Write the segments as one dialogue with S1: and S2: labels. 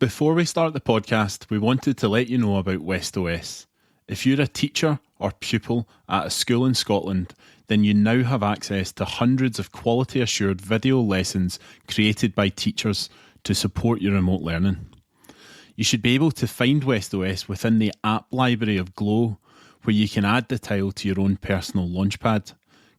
S1: Before we start the podcast, we wanted to let you know about WestOS. If you're a teacher or pupil at a school in Scotland, then you now have access to hundreds of quality assured video lessons created by teachers to support your remote learning. You should be able to find WestOS within the app library of Glow, where you can add the tile to your own personal launchpad.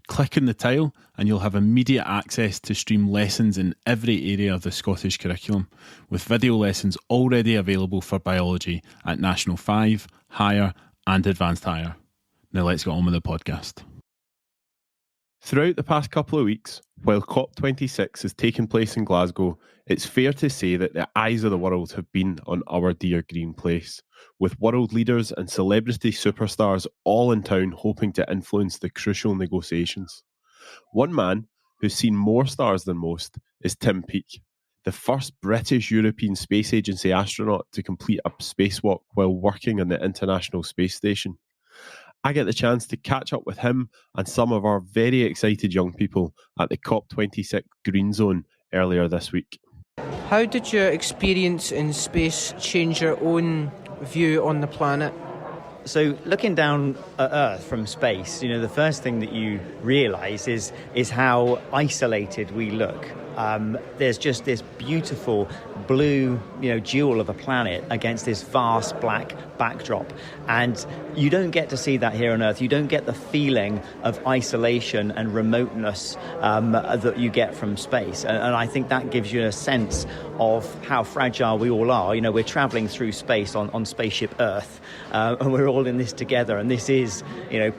S1: Click on the tile and you'll have immediate access to stream lessons in every area of the Scottish curriculum, with video lessons already available for biology at National 5, Higher and Advanced Higher. Now let's get on with the podcast. Throughout the past couple of weeks, while COP26 has taken place in Glasgow, it's fair to say that the eyes of the world have been on our dear green place, with world leaders and celebrity superstars all in town hoping to influence the crucial negotiations. One man who's seen more stars than most is Tim Peake, the first British European Space Agency astronaut to complete a spacewalk while working on the International Space Station. I get the chance to catch up with him and some of our very excited young people at the COP26 Green Zone earlier this week.
S2: How did your experience in space change your own view on the planet?
S3: So looking down at Earth from space, the first thing that you realise is how isolated we look. There's just this beautiful blue, jewel of a planet against this vast black backdrop. And you don't get to see that here on Earth. You don't get the feeling of isolation and remoteness that you get from space. And I think that gives you a sense of how fragile we all are. We're travelling through space on spaceship Earth, and we're all in this together. And this is,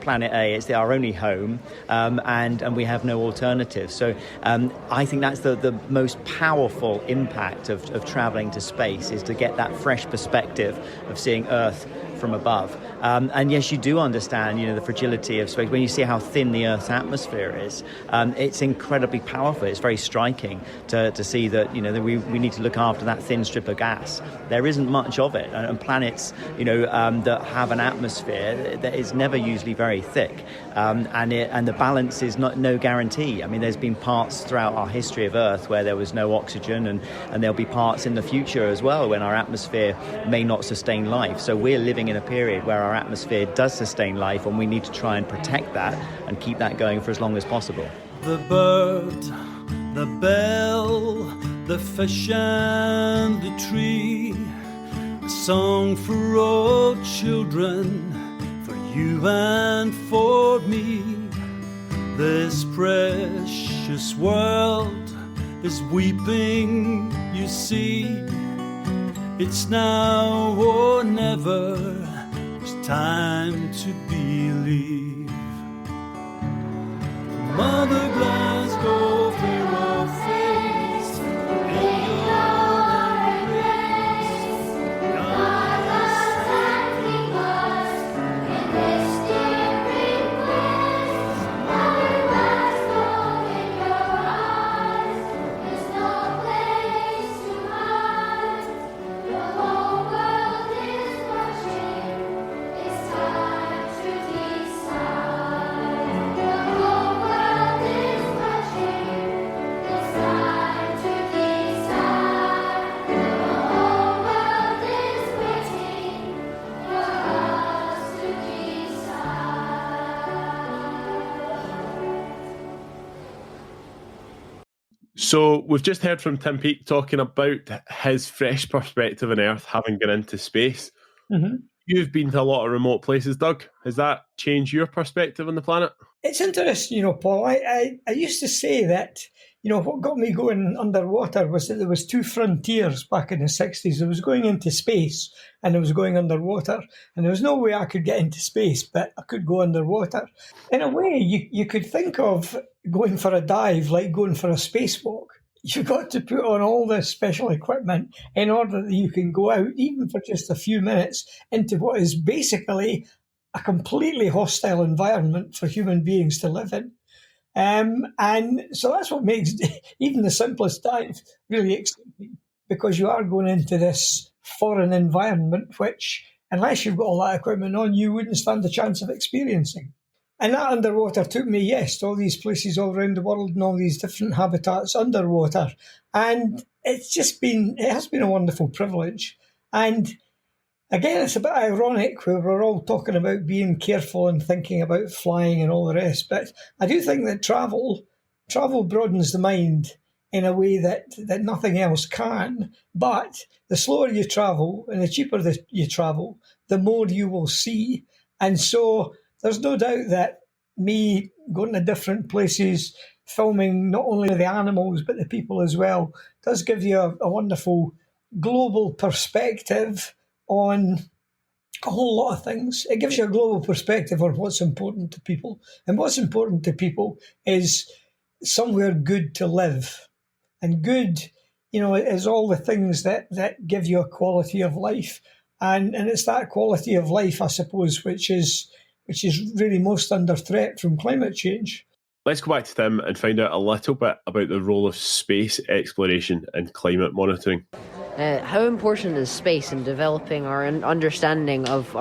S3: Planet A. It's our only home, and we have no alternative. So I think that's the most powerful impact of travelling to space, is to get that fresh perspective of seeing Earth from above. And yes, you do understand, the fragility of space. When you see how thin the Earth's atmosphere is, it's incredibly powerful. It's very striking to see that, that we need to look after that thin strip of gas. There isn't much of it. And planets, that have an atmosphere that is never usually very thick. And the balance is no guarantee. I mean, there's been parts throughout our history of Earth where there was no oxygen, and there'll be parts in the future as well when our atmosphere may not sustain life. So we're living in a period where our atmosphere does sustain life, and we need to try and protect that and keep that going for as long as possible.
S4: The bird, the bell, the fish and the tree, a song for all children, for you and for me. This precious world is weeping, you see. It's now or never, it's time to believe. Mother Glasgow, fear of face, in your embrace. God has thanking us in this dear request. Mother Glasgow, in your eyes, there's no place to hide. The whole world is watching, it's time to decide. The whole world is watching, it's time to decide. The whole world is waiting for us to decide.
S1: So we've just heard from Tim Peake talking about his fresh perspective on Earth, having gone into space.
S5: Mm-hmm.
S1: You've been to a lot of remote places, Doug. Has that changed your perspective on the planet?
S5: It's interesting, Paul. I used to say that, what got me going underwater was that there was two frontiers back in the 60s. There was going into space and there was going underwater. And there was no way I could get into space, but I could go underwater. In a way, you could think of going for a dive like going for a spacewalk. You've got to put on all this special equipment in order that you can go out, even for just a few minutes, into what is basically a completely hostile environment for human beings to live in. And so that's what makes even the simplest dive really exciting, because you are going into this foreign environment, which, unless you've got all that equipment on, you wouldn't stand a chance of experiencing. And that underwater took me, yes, to all these places all around the world and all these different habitats underwater. And it has been a wonderful privilege. And again, it's a bit ironic where we're all talking about being careful and thinking about flying and all the rest. But I do think that travel broadens the mind in a way that nothing else can. But the slower you travel and the cheaper you travel, the more you will see. And so there's no doubt that me going to different places, filming not only the animals but the people as well, does give you a wonderful global perspective on a whole lot of things. It gives you a global perspective on what's important to people. And what's important to people is somewhere good to live. And good, is all the things that give you a quality of life. And it's that quality of life, I suppose, which is really most under threat from climate change.
S6: Let's go back to Tim and find out a little bit about the role of space exploration and climate monitoring.
S7: How important is space in developing our understanding of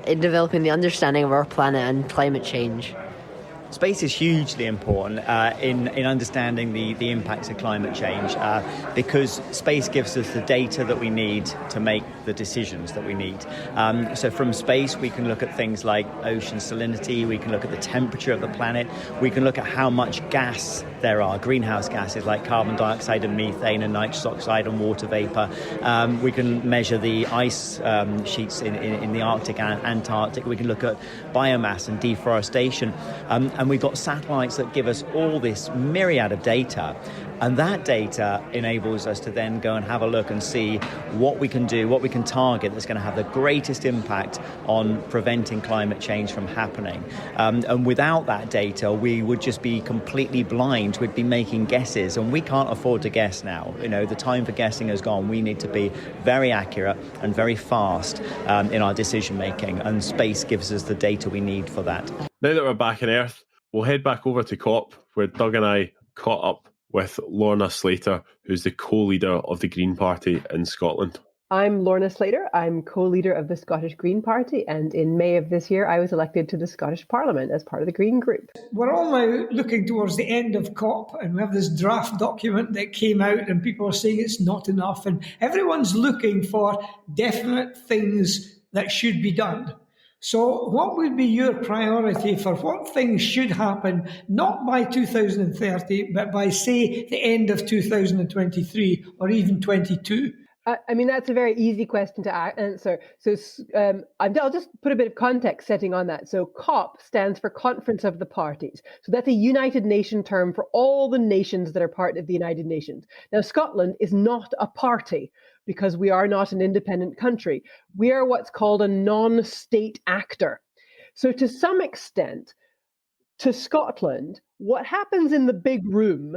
S7: developing the understanding of our planet and climate change?
S3: Space is hugely important in understanding the impacts of climate change because space gives us the data that we need to make the decisions that we need. So from space, we can look at things like ocean salinity, we can look at the temperature of the planet, we can look at how much gas there are, greenhouse gases like carbon dioxide and methane and nitrous oxide and water vapour. We can measure the ice sheets in the Arctic and Antarctic. We can look at biomass and deforestation. And we've got satellites that give us all this myriad of data. And that data enables us to then go and have a look and see what we can do, what we can target that's going to have the greatest impact on preventing climate change from happening. And without that data, we would just be completely blind. We'd be making guesses, and we can't afford to guess now. The time for guessing has gone. We need to be very accurate and very fast in our decision making, and space gives us the data we need for that.
S6: Now that we're back on Earth, we'll head back over to COP, where Doug and I caught up with Lorna Slater, who's the co-leader of the Green Party in Scotland.
S8: I'm Lorna Slater. I'm co-leader of the Scottish Green Party, and in May of this year I was elected to the Scottish Parliament as part of the Green Group.
S5: We're all now looking towards the end of COP, and we have this draft document that came out and people are saying it's not enough, and everyone's looking for definite things that should be done. So what would be your priority for what things should happen, not by 2030, but by, say, the end of 2023 or even 22?
S8: That's a very easy question to answer. So I'll just put a bit of context setting on that. So COP stands for Conference of the Parties. So that's a United Nations term for all the nations that are part of the United Nations. Now, Scotland is not a party because we are not an independent country. We are what's called a non-state actor. So to some extent, to Scotland, what happens in the big room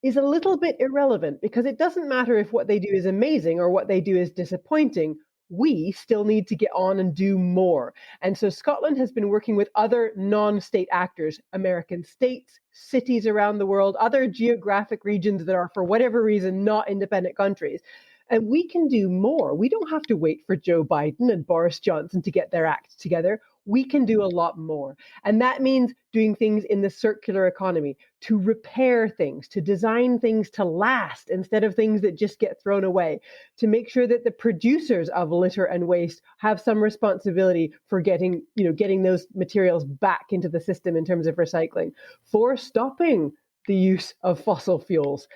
S8: is a little bit irrelevant because it doesn't matter if what they do is amazing or what they do is disappointing. We still need to get on and do more. And so Scotland has been working with other non-state actors, American states, cities around the world, other geographic regions that are, for whatever reason, not independent countries. And we can do more. We don't have to wait for Joe Biden and Boris Johnson to get their act together. We can do a lot more. And that means doing things in the circular economy, to repair things, to design things to last instead of things that just get thrown away, to make sure that the producers of litter and waste have some responsibility for getting those materials back into the system in terms of recycling, for stopping the use of fossil fuels,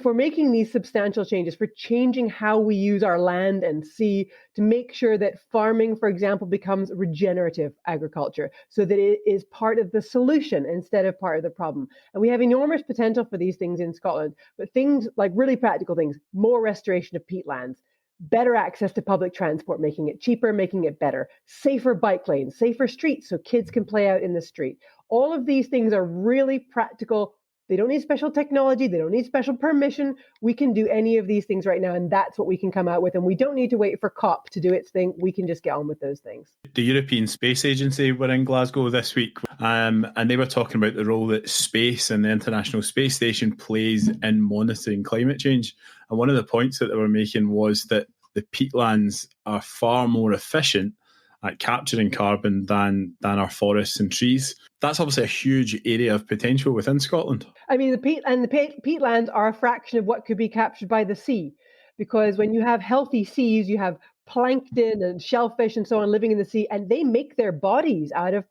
S8: for making these substantial changes, for changing how we use our land and sea, to make sure that farming, for example, becomes regenerative agriculture so that it is part of the solution instead of part of the problem. And we have enormous potential for these things in Scotland, but things like really practical things, more restoration of peatlands, better access to public transport, making it cheaper, making it better, safer bike lanes, safer streets so kids can play out in the street. All of these things are really practical. They don't need special technology. They don't need special permission. We can do any of these things right now, and that's what we can come out with. And we don't need to wait for COP to do its thing. We can just get on with those things.
S1: The European Space Agency were in Glasgow this week, and they were talking about the role that space and the International Space Station plays in monitoring climate change. And one of the points that they were making was that the peatlands are far more efficient at capturing carbon than our forests and trees. That's obviously a huge area of potential within Scotland.
S8: I mean, the peatlands are a fraction of what could be captured by the sea, because when you have healthy seas, you have plankton and shellfish and so on living in the sea, and they make their bodies out of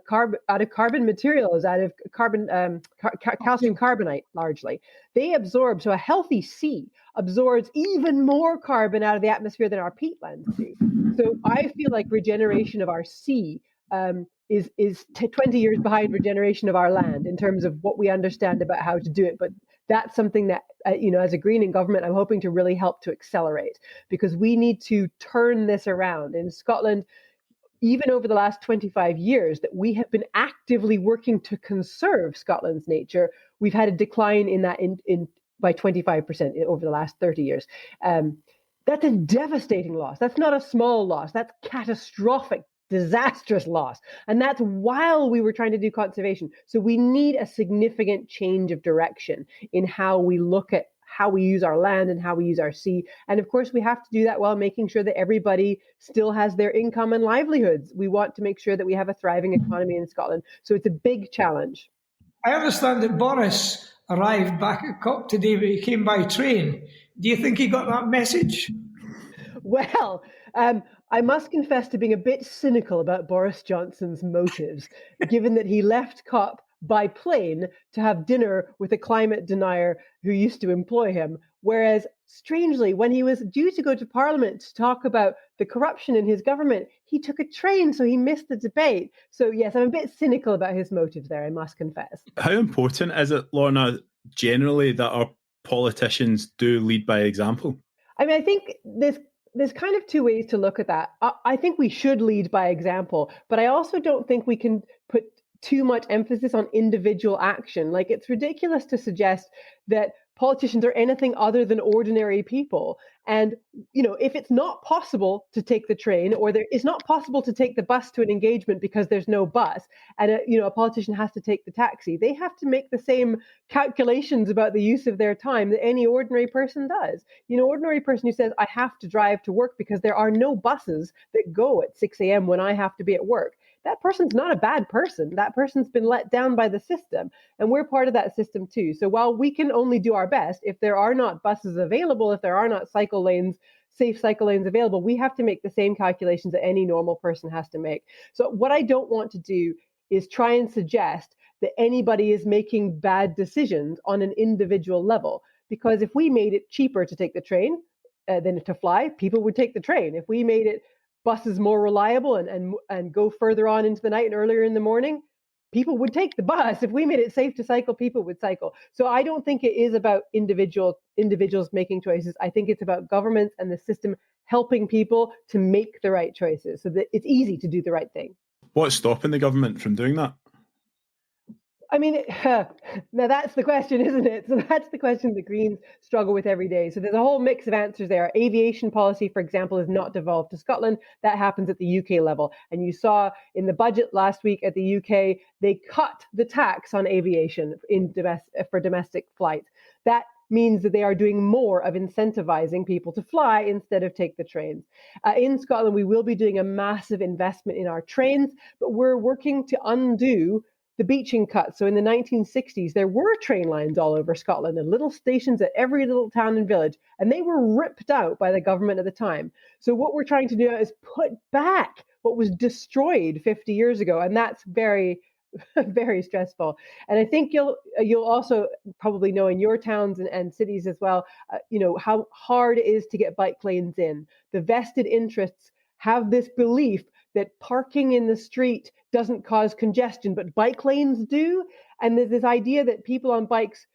S8: carbon materials, out of calcium carbonate largely. They absorb, so a healthy sea absorbs even more carbon out of the atmosphere than our peatlands do. So I feel like regeneration of our sea is 20 years behind regeneration of our land in terms of what we understand about how to do it. But that's something that, as a Green in government, I'm hoping to really help to accelerate, because we need to turn this around. In Scotland, even over the last 25 years that we have been actively working to conserve Scotland's nature, we've had a decline in that by 25% over the last 30 years. That's a devastating loss. That's not a small loss. That's catastrophic, disastrous loss. And that's while we were trying to do conservation. So we need a significant change of direction in how we look at how we use our land and how we use our sea. And of course, we have to do that while making sure that everybody still has their income and livelihoods. We want to make sure that we have a thriving economy in Scotland. So it's a big challenge.
S5: I understand that Boris arrived back at COP today, but he came by train. Do you think he got that message?
S8: Well, I must confess to being a bit cynical about Boris Johnson's motives, given that he left COP by plane to have dinner with a climate denier who used to employ him. Whereas, strangely, when he was due to go to Parliament to talk about the corruption in his government, he took a train, so he missed the debate. So, yes, I'm a bit cynical about his motives there, I must confess.
S1: How important is it, Lorna, generally that our politicians do lead by example?
S8: I mean, I think there's kind of two ways to look at that. I think we should lead by example, but I also don't think we can put too much emphasis on individual action. Like, it's ridiculous to suggest that politicians are anything other than ordinary people. And, if it's not possible to take the train, or it's not possible to take the bus to an engagement because there's no bus, and a politician has to take the taxi, they have to make the same calculations about the use of their time that any ordinary person does. Ordinary person who says, I have to drive to work because there are no buses that go at 6 a.m. when I have to be at work. That person's not a bad person. That person's been let down by the system, and we're part of that system too. So while we can only do our best, if there are not buses available, if there are not safe cycle lanes available, we have to make the same calculations that any normal person has to make. So what I don't want to do is try and suggest that anybody is making bad decisions on an individual level, because if we made it cheaper to take the train than to fly, people would take the train. If we made it buses more reliable and go further on into the night and earlier in the morning, people would take the bus. If we made it safe to cycle, people would cycle. So I don't think it is about individuals making choices. I think it's about governments and the system helping people to make the right choices so that it's easy to do the right thing.
S1: What's stopping the government from doing that?
S8: I mean, now that's the question, isn't it? So that's the question the Greens struggle with every day. So there's a whole mix of answers there. Aviation policy, for example, is not devolved to Scotland. That happens at the UK level. And you saw in the budget last week at the UK, they cut the tax on aviation for domestic flight. That means that they are doing more of incentivizing people to fly instead of take the trains. In Scotland, we will be doing a massive investment in our trains, but we're working to undo the beaching cuts. So in the 1960s, there were train lines all over Scotland and little stations at every little town and village, and they were ripped out by the government at the time. So what we're trying to do is put back what was destroyed 50 years ago, and that's very, very stressful. And I think you'll also probably know in your towns and cities as well, how hard it is to get bike lanes in. The vested interests have this belief that parking in the street doesn't cause congestion, but bike lanes do. And there's this idea that people on bikes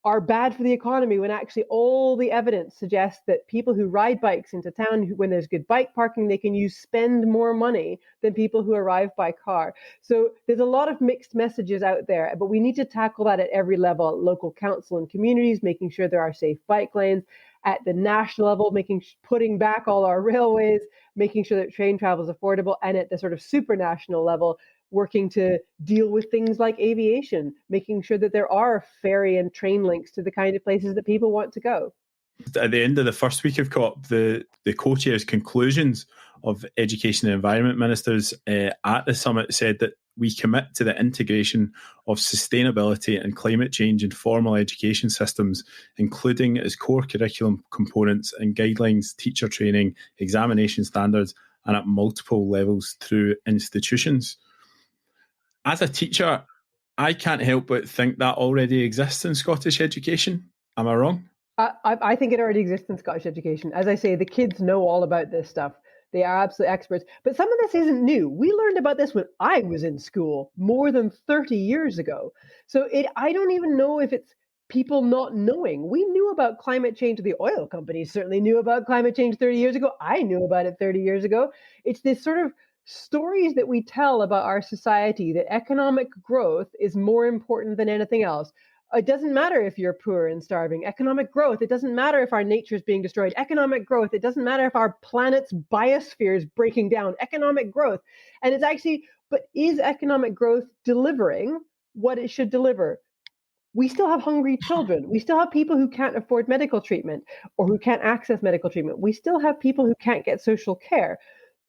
S8: are bad for the economy, when actually all the evidence suggests that people who ride bikes into town, when there's good bike parking, they can spend more money than people who arrive by car. So there's a lot of mixed messages out there, but we need to tackle that at every level: local council and communities, making sure there are safe bike lanes; at the national level, putting back all our railways, making sure that train travel is affordable; and at the sort of supranational level, working to deal with things like aviation, making sure that there are ferry and train links to the kind of places that people want to go.
S1: At the end of the first week of COP, the co-chair's conclusions of Education and Environment Ministers at the summit said that we commit to the integration of sustainability and climate change in formal education systems, including as core curriculum components and guidelines, teacher training, examination standards, and at multiple levels through institutions. As a teacher, I can't help but think that already exists in Scottish education. Am I wrong?
S8: I think it already exists in Scottish education. As I say, the kids know all about this stuff. They are absolute experts. But some of this isn't new. We learned about this when I was in school more than 30 years ago. So I don't even know if it's people not knowing. We knew about climate change. The oil companies certainly knew about climate change 30 years ago. I knew about it 30 years ago. It's this sort of stories that we tell about our society that economic growth is more important than anything else. It doesn't matter if you're poor and starving. Economic growth, it doesn't matter if our nature is being destroyed. Economic growth, it doesn't matter if our planet's biosphere is breaking down. Economic growth. And it's actually, but is economic growth delivering what it should deliver? We still have hungry children. We still have people who can't afford medical treatment or who can't access medical treatment. We still have people who can't get social care.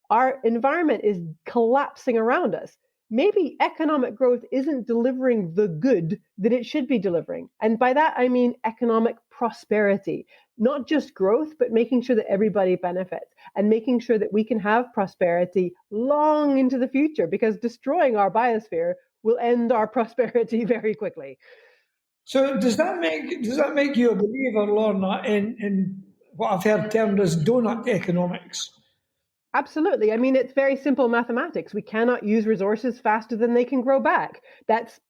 S8: Our environment is collapsing around us. Maybe economic growth isn't delivering the good that it should be delivering. And by that, I mean economic prosperity, not just growth, but making sure that everybody benefits and making sure that we can have prosperity long into the future, because destroying our biosphere will end our prosperity very quickly.
S5: So does that make you a believer, Lorna, in what I've heard termed as donut economics?
S8: Absolutely. I mean, it's very simple mathematics. We cannot use resources faster than they can grow back. That's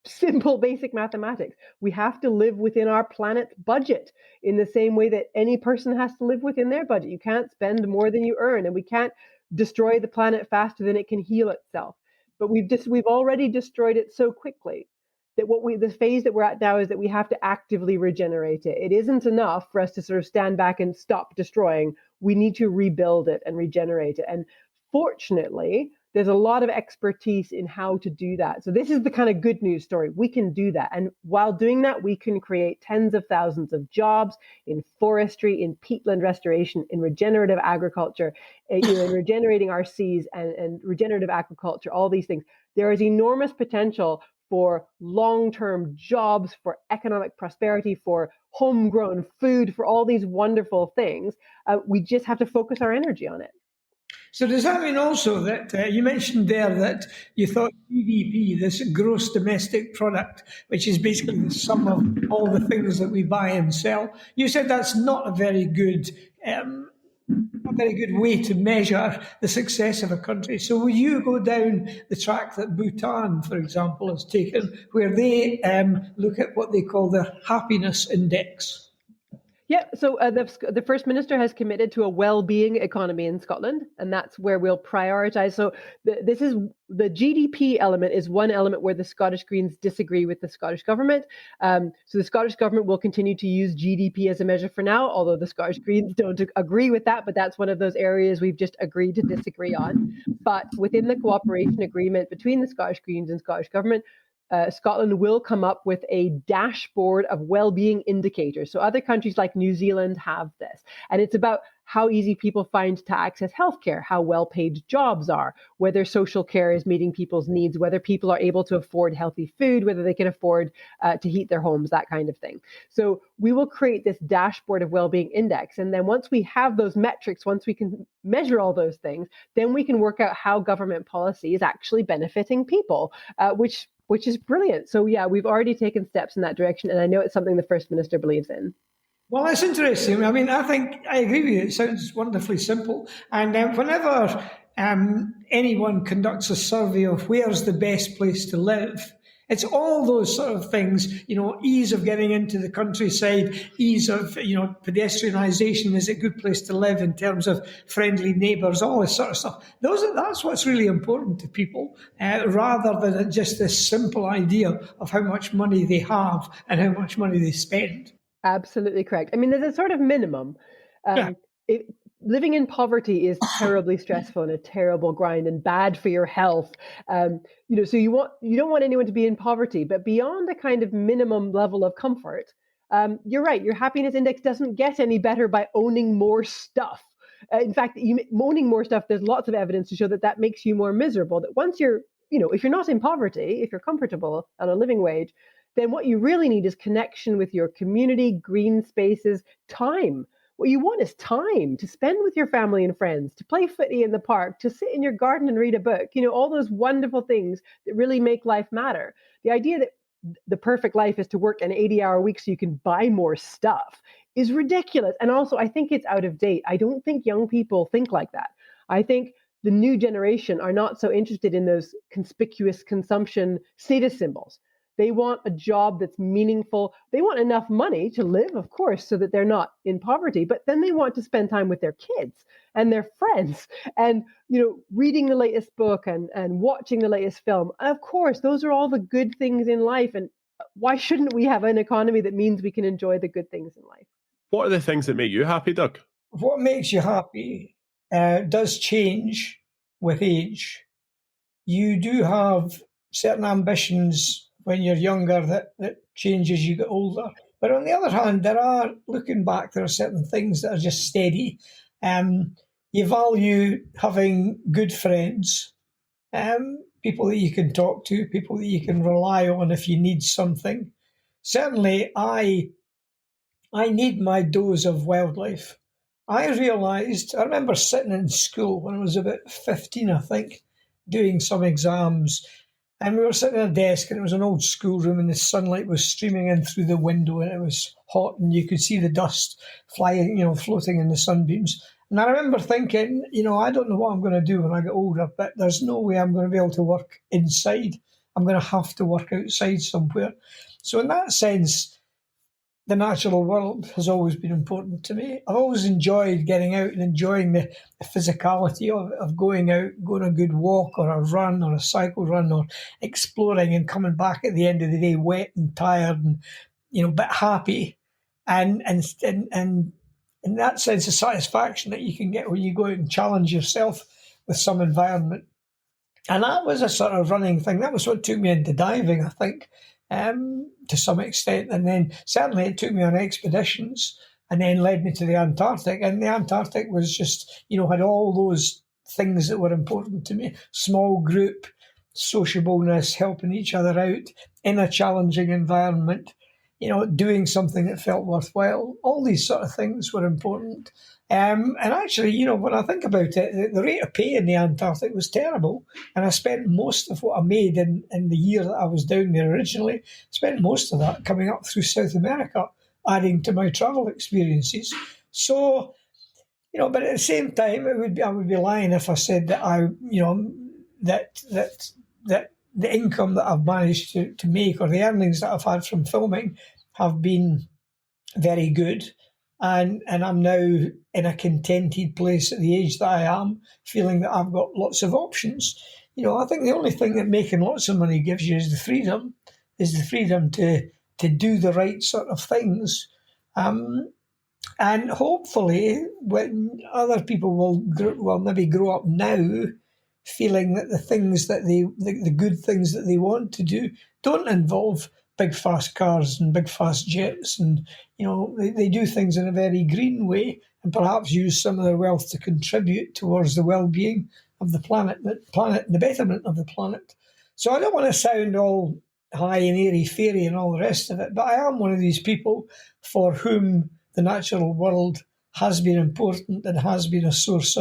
S8: simple, basic mathematics. We have to live within our planet's budget in the same way that any person has to live within their budget. You can't spend more than you earn, and we can't destroy the planet faster than it can heal itself. But we've already destroyed it so quickly that the phase that we're at now is that we have to actively regenerate it. It isn't enough for us to sort of stand back and stop destroying. We need to rebuild it and regenerate it. And fortunately, there's a lot of expertise in how to do that. So this is the kind of good news story. We can do that. And while doing that, we can create tens of thousands of jobs in forestry, in peatland restoration, in regenerative agriculture, in regenerating our seas and regenerative agriculture, all these things. There is enormous potential for long-term jobs, for economic prosperity, for homegrown food, for all these wonderful things. We just have to focus our energy on it.
S5: So does that mean also that you mentioned there that you thought GDP, this gross domestic product, which is basically the sum of all the things that we buy and sell, you said that's not a very good way to measure the success of a country. So will you go down the track that Bhutan, for example, has taken, where they look at what they call their happiness index?
S8: Yeah, so the First Minister has committed to a well-being economy in Scotland, and that's where we'll prioritise. So this is the GDP element is one element where the Scottish Greens disagree with the Scottish Government. So the Scottish Government will continue to use GDP as a measure for now, although the Scottish Greens don't agree with that, but that's one of those areas we've just agreed to disagree on. But within the cooperation agreement between the Scottish Greens and Scottish Government, Scotland will come up with a dashboard of well-being indicators. So other countries like New Zealand have this. And it's about how easy people find to access healthcare, how well-paid jobs are, whether social care is meeting people's needs, whether people are able to afford healthy food, whether they can afford to heat their homes, that kind of thing. So we will create this dashboard of well-being index. And then once we have those metrics, once we can measure all those things, then we can work out how government policy is actually benefiting people, which is brilliant. So yeah, we've already taken steps in that direction, and I know it's something the First Minister believes in.
S5: Well, that's interesting. I mean, I think I agree with you. It sounds wonderfully simple. And whenever anyone conducts a survey of where's the best place to live, it's all those sort of things, ease of getting into the countryside, ease of, pedestrianisation, is a good place to live in terms of friendly neighbours, all this sort of stuff. That's what's really important to people, rather than just this simple idea of how much money they have and how much money they spend.
S8: Absolutely correct. I mean, there's a sort of minimum. Living in poverty is terribly stressful and a terrible grind and bad for your health. So you don't want anyone to be in poverty, but beyond a kind of minimum level of comfort, you're right. Your happiness index doesn't get any better by owning more stuff. In fact, owning more stuff, there's lots of evidence to show that makes you more miserable. That once you're, if you're not in poverty, if you're comfortable on a living wage, then what you really need is connection with your community, green spaces, time. What you want is time to spend with your family and friends, to play footy in the park, to sit in your garden and read a book, all those wonderful things that really make life matter. The idea that the perfect life is to work an 80-hour week so you can buy more stuff is ridiculous. And also, I think it's out of date. I don't think young people think like that. I think the new generation are not so interested in those conspicuous consumption status symbols. They want a job that's meaningful. They want enough money to live, of course, so that they're not in poverty. But then they want to spend time with their kids and their friends and, reading the latest book and watching the latest film. Of course, those are all the good things in life. And why shouldn't we have an economy that means we can enjoy the good things in life?
S6: What are the things that make you happy, Doug?
S5: What makes you happy does change with age. You do have certain ambitions when you're younger that change as you get older. But on the other hand, looking back, there are certain things that are just steady. You value having good friends, people that you can talk to, people that you can rely on if you need something. Certainly, I need my dose of wildlife. I remember sitting in school when I was about 15, I think, doing some exams. And we were sitting at a desk, and it was an old schoolroom, and the sunlight was streaming in through the window, and it was hot, and you could see the dust flying, floating in the sunbeams. And I remember thinking, I don't know what I'm going to do when I get older, but there's no way I'm going to be able to work inside. I'm going to have to work outside somewhere. So in that sense, the natural world has always been important to me. I've always enjoyed getting out and enjoying the physicality of going out, going on a good walk or a run or a cycle run or exploring and coming back at the end of the day wet and tired and, a bit happy. And in that sense of satisfaction that you can get when you go out and challenge yourself with some environment. And that was a sort of running thing. That was what took me into diving, I think. To some extent, and then certainly it took me on expeditions and then led me to the Antarctic, and the Antarctic was just, had all those things that were important to me: small group, sociableness, helping each other out in a challenging environment, doing something that felt worthwhile. All these sort of things were important. And actually, when I think about it, the rate of pay in the Antarctic was terrible. And I spent most of what I made in the year that I was down there originally, spent most of that coming up through South America, adding to my travel experiences. So, but at the same time, I would be lying if I said that that the income that I've managed to make or the earnings that I've had from filming have been very good. And I'm now in a contented place at the age that I am, feeling that I've got lots of options. I think the only thing that making lots of money gives you is the freedom to do the right sort of things. And hopefully when other people will maybe grow up now feeling that the things that the good things that they want to do don't involve big fast cars and big fast jets, and they do things in a very green way, and perhaps use some of their wealth to contribute towards the well-being of the planet, the betterment of the planet. So I don't want to sound all high and airy-fairy and all the rest of it, but I am one of these people for whom the natural world has been important and has been a source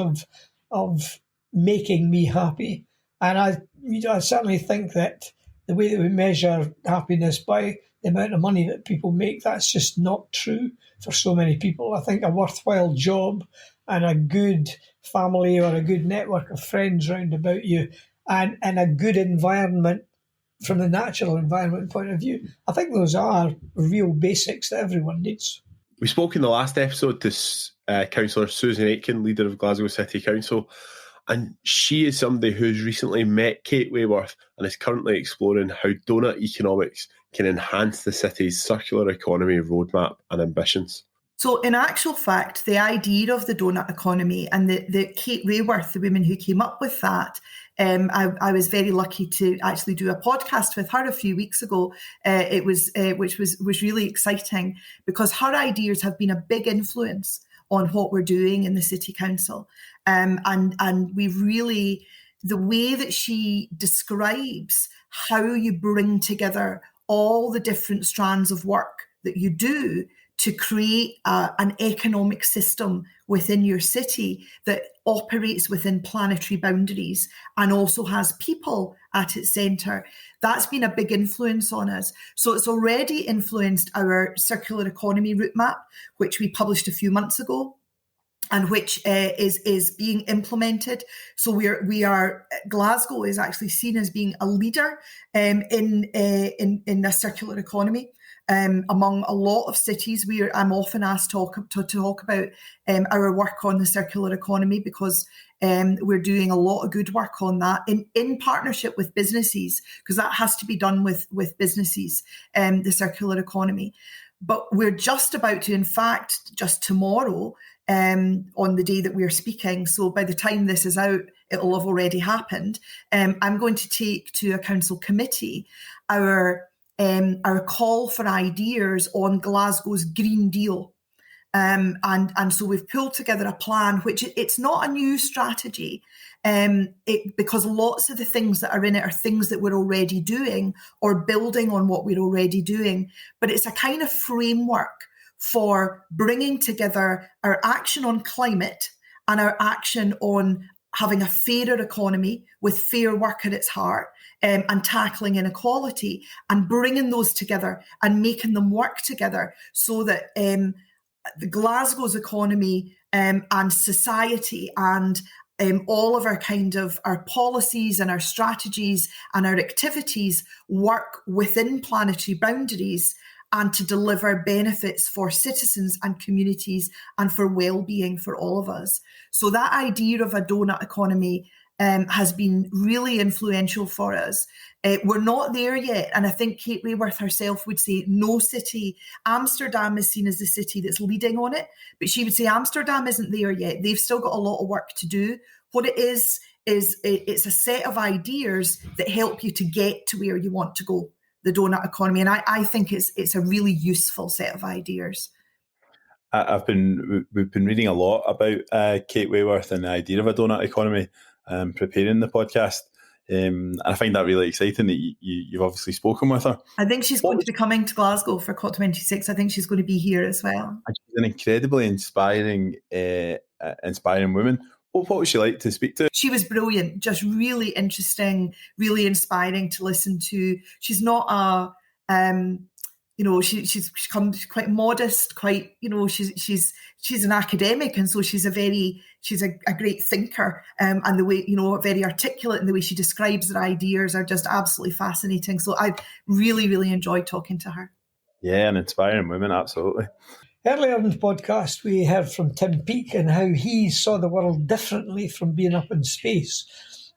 S5: of making me happy. And I certainly think that the way that we measure happiness by the amount of money that people make, that's just not true for so many people. I think a worthwhile job and a good family or a good network of friends round about you and a good environment from the natural environment point of view, I think those are real basics that everyone needs.
S6: We spoke in the last episode to Councillor Susan Aitken, leader of Glasgow City Council, and she is somebody who's recently met Kate Wayworth and is currently exploring how donut economics can enhance the city's circular economy roadmap and ambitions.
S9: So in actual fact, the idea of the donut economy and the Kate Wayworth, the woman who came up with that, I was very lucky to actually do a podcast with her a few weeks ago. Which was really exciting because her ideas have been a big influence on what we're doing in the city council. And we've really, the way that she describes how you bring together all the different strands of work that you do to create an economic system within your city that operates within planetary boundaries and also has people at its centre. That's been a big influence on us. So it's already influenced our circular economy route map, which we published a few months ago, and which is being implemented. So we are Glasgow is actually seen as being a leader in the circular economy. Among a lot of cities, I'm often asked to talk about our work on the circular economy because we're doing a lot of good work on that in partnership with businesses, because that has to be done with businesses, the circular economy. But we're just about to, in fact, just tomorrow, on the day that we're speaking, so by the time this is out, it'll have already happened. I'm going to take to a council committee our call for ideas on Glasgow's Green Deal. And so we've pulled together a plan, which it's not a new strategy, because lots of the things that are in it are things that we're already doing or building on what we're already doing. But it's a kind of framework for bringing together our action on climate and our action on having a fairer economy with fair work at its heart, and tackling inequality, and bringing those together and making them work together so that the Glasgow's economy and society and all of our our policies and our strategies and our activities work within planetary boundaries and to deliver benefits for citizens and communities and for well-being for all of us. So that idea of a donut economy has been really influential for us. We're not there yet. And I think Kate Raworth herself would say no city. Amsterdam is seen as the city that's leading on it, but she would say Amsterdam isn't there yet. They've still got a lot of work to do. What it is it's a set of ideas that help you to get to where you want to go, the donut economy. And I think it's a really useful set of ideas.
S10: We've been reading a lot about Kate Raworth and the idea of a donut economy, preparing the podcast. And I find that really exciting that you've obviously spoken with her.
S9: I think she's going to be coming to Glasgow for COP26. I think she's going to be here as well.
S10: And she's an incredibly inspiring woman. What was she like to speak to?
S9: She was brilliant, just really interesting, really inspiring to listen to. She's not she comes quite modest, quite, she's an academic, and so she's a great thinker, and the way, very articulate, and the way she describes her ideas are just absolutely fascinating. So I really, really enjoyed talking to her.
S10: Yeah, an inspiring woman, absolutely.
S5: Earlier in the podcast, we heard from Tim Peake and how he saw the world differently from being up in space.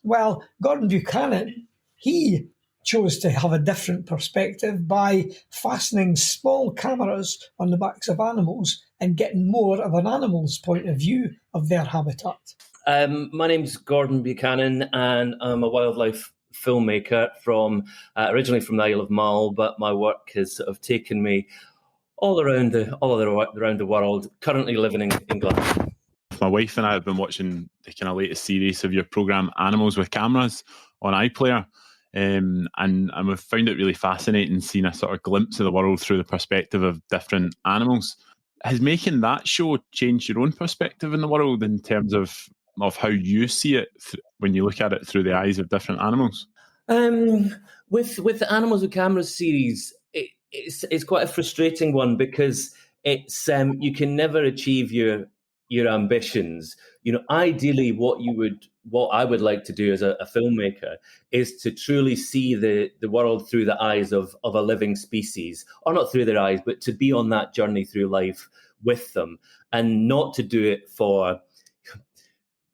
S5: Well, Gordon Buchanan, he chose to have a different perspective by fastening small cameras on the backs of animals and getting more of an animal's point of view of their habitat.
S11: My name's Gordon Buchanan, and I'm a wildlife filmmaker originally from the Isle of Mull, but my work has sort of taken me all around the world. Currently living in Glasgow.
S1: My wife and I have been watching the kind of latest series of your programme, Animals with Cameras, on iPlayer. And we've found it really fascinating seeing a sort of glimpse of the world through the perspective of different animals. Has making that show changed your own perspective in the world in terms of how you see it when you look at it through the eyes of different animals?
S11: With the Animals with Cameras series, it's quite a frustrating one because it's you can never achieve your ambitions. Ideally, what I would like to do as a filmmaker is to truly see the world through the eyes of a living species, or not through their eyes, but to be on that journey through life with them, and not to do it for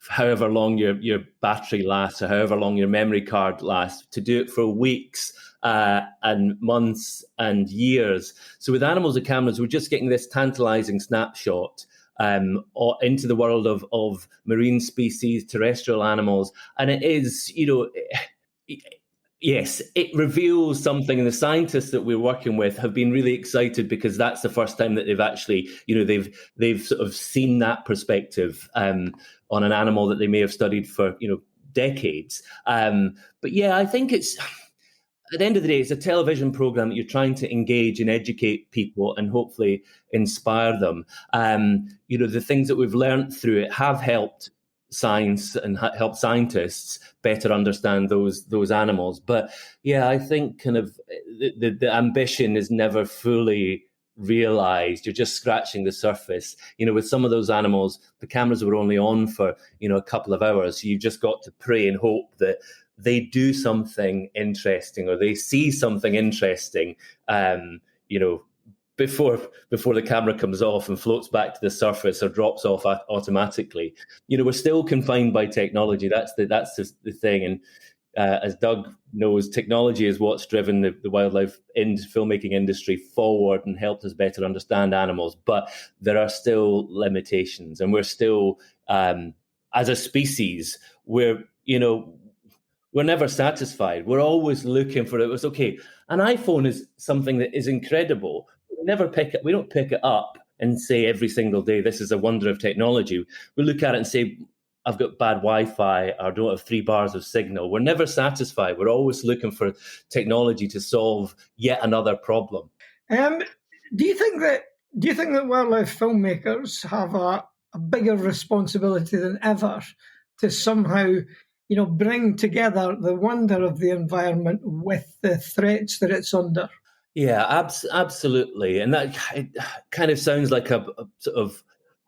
S11: however long your battery lasts or however long your memory card lasts, to do it for weeks and months and years. So with Animals with Cameras, we're just getting this tantalizing snapshot into the world of marine species, terrestrial animals. And it is, Yes, it reveals something, and the scientists that we're working with have been really excited because that's the first time that they've actually, they've sort of seen that perspective on an animal that they may have studied for, decades. But yeah, I think it's, at the end of the day, it's a television program that you're trying to engage and educate people and hopefully inspire them. The things that we've learned through it have helped science and help scientists better understand those animals. But yeah, I think kind of the ambition is never fully realized. You're just scratching the surface. With some of those animals, the cameras were only on for a couple of hours. So you've just got to pray and hope that they do something interesting or they see something interesting before the camera comes off and floats back to the surface or drops off automatically. We're still confined by technology. That's the thing. And as Doug knows, technology is what's driven the wildlife filmmaking industry forward and helped us better understand animals. But there are still limitations, and we're still, as a species, we're never satisfied. We're always looking for it. It's okay. An iPhone is something that is incredible. We don't pick it up and say every single day, this is a wonder of technology. We look at it and say, I've got bad Wi-Fi, or I don't have 3 bars of signal. We're never satisfied. We're always looking for technology to solve yet another problem.
S5: Do you think that wildlife filmmakers have a bigger responsibility than ever to somehow, bring together the wonder of the environment with the threats that it's under?
S11: Yeah, absolutely. And that it kind of sounds like a sort of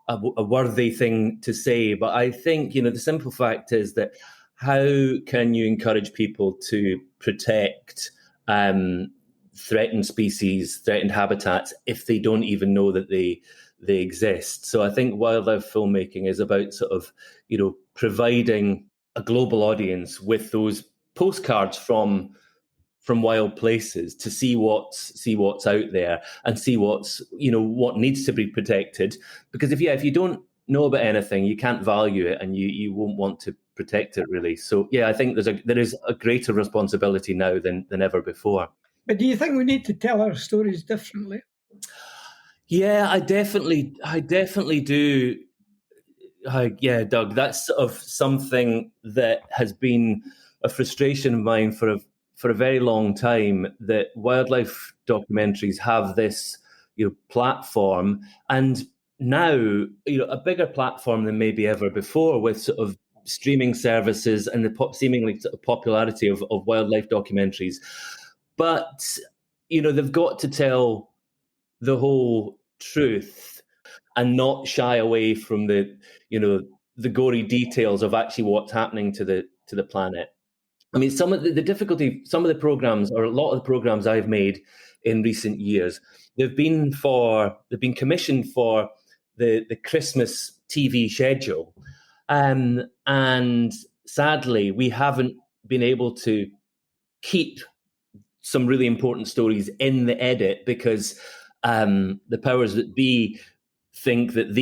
S11: a worthy thing to say. But I think, the simple fact is that how can you encourage people to protect threatened species, threatened habitats, if they don't even know that they exist? So I think wildlife filmmaking is about sort of, providing a global audience with those postcards from wild places to see what's out there and see what's what needs to be protected. Because if you don't know about anything, you can't value it, and you won't want to protect it, really. So yeah, I think there is a greater responsibility now than ever before.
S5: But do you think we need to tell our stories differently?
S11: Yeah, I definitely do. Yeah, Doug, that's sort of something that has been a frustration of mine for a very long time, that wildlife documentaries have this platform, and now a bigger platform than maybe ever before, with sort of streaming services and the seemingly sort of popularity of wildlife documentaries. But they've got to tell the whole truth and not shy away from the gory details of actually what's happening to the planet. I mean, some of the difficulty, some of the programs, or a lot of the programs I've made in recent years, they've been commissioned for the Christmas TV schedule, and sadly, we haven't been able to keep some really important stories in the edit because the powers that be think that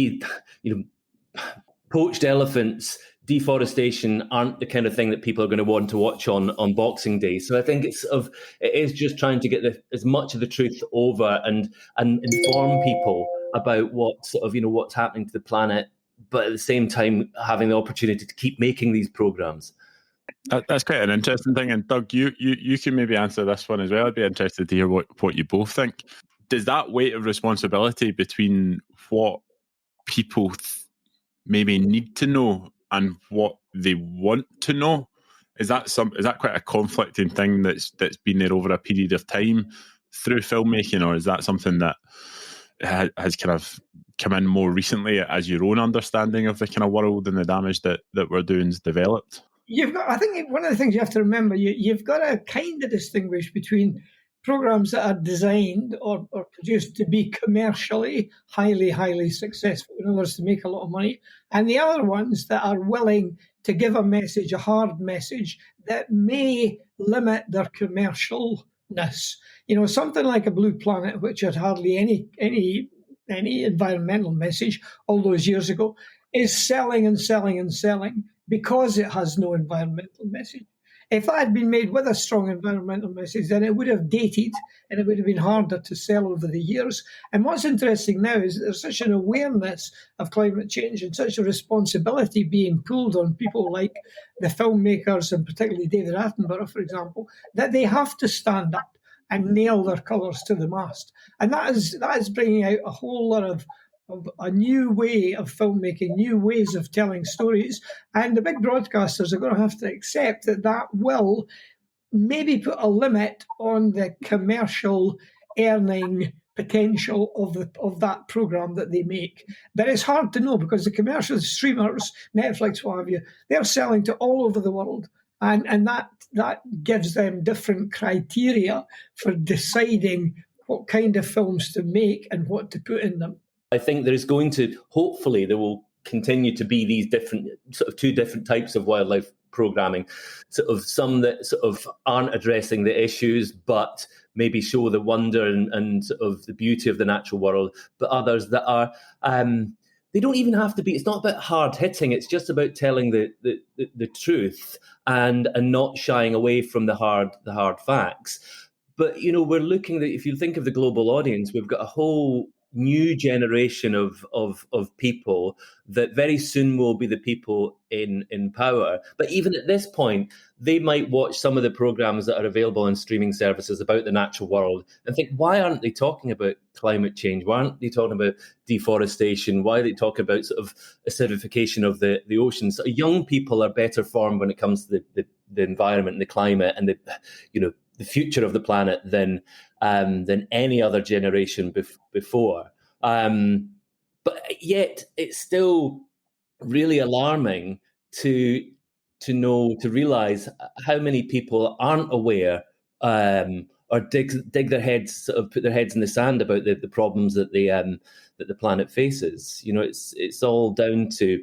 S11: poached elephants, deforestation aren't the kind of thing that people are going to want to watch on Boxing Day. So I think it is just trying to get as much of the truth over and inform people about what's happening to the planet, but at the same time having the opportunity to keep making these programs.
S1: That's quite an interesting thing. And Doug, you can maybe answer this one as well. I'd be interested to hear what you both think. Does that weight of responsibility between what people maybe need to know and what they want to know, is that quite a conflicting thing that's been there over a period of time through filmmaking, or is that something that has kind of come in more recently as your own understanding of the kind of world and the damage that we're doing is developed?
S5: I think one of the things you have to remember, you've got to kind of distinguish between programs that are designed or produced to be commercially highly, highly successful, in other words, to make a lot of money, and the other ones that are willing to give a message, a hard message, that may limit their commercialness. Something like a Blue Planet, which had hardly any environmental message all those years ago, is selling and selling and selling because it has no environmental message. If that had been made with a strong environmental message, then it would have dated and it would have been harder to sell over the years. And what's interesting now is that there's such an awareness of climate change and such a responsibility being pulled on people like the filmmakers and particularly David Attenborough, for example, that they have to stand up and nail their colours to the mast. And that is bringing out a whole lot of a new way of filmmaking, new ways of telling stories. And the big broadcasters are going to have to accept that that will maybe put a limit on the commercial earning potential of that program that they make. But it's hard to know because the commercial streamers, Netflix, what have you, they're selling to all over the world. And that gives them different criteria for deciding what kind of films to make and what to put in them.
S11: I think there is going to, hopefully, there will continue to be these different, sort of two different types of wildlife programming, sort of some that sort of aren't addressing the issues, but maybe show the wonder and sort of the beauty of the natural world, but others that are, they don't even have to be, it's not about hard hitting, it's just about telling the truth and not shying away from the hard facts. But, you know, we're looking at, if you think of the global audience, we've got a whole new generation of people that very soon will be the people in power. But even at this point, they might watch some of the programs that are available on streaming services about the natural world and think, why aren't they talking about climate change? Why aren't they talking about deforestation? Why are they talking about sort of acidification of the oceans? So young people are better formed when it comes to the environment and the climate and the future of the planet than any other generation before. But yet it's still really alarming to realize how many people aren't aware or dig their heads, sort of put their heads in the sand about the problems that the planet faces. You know, it's all down to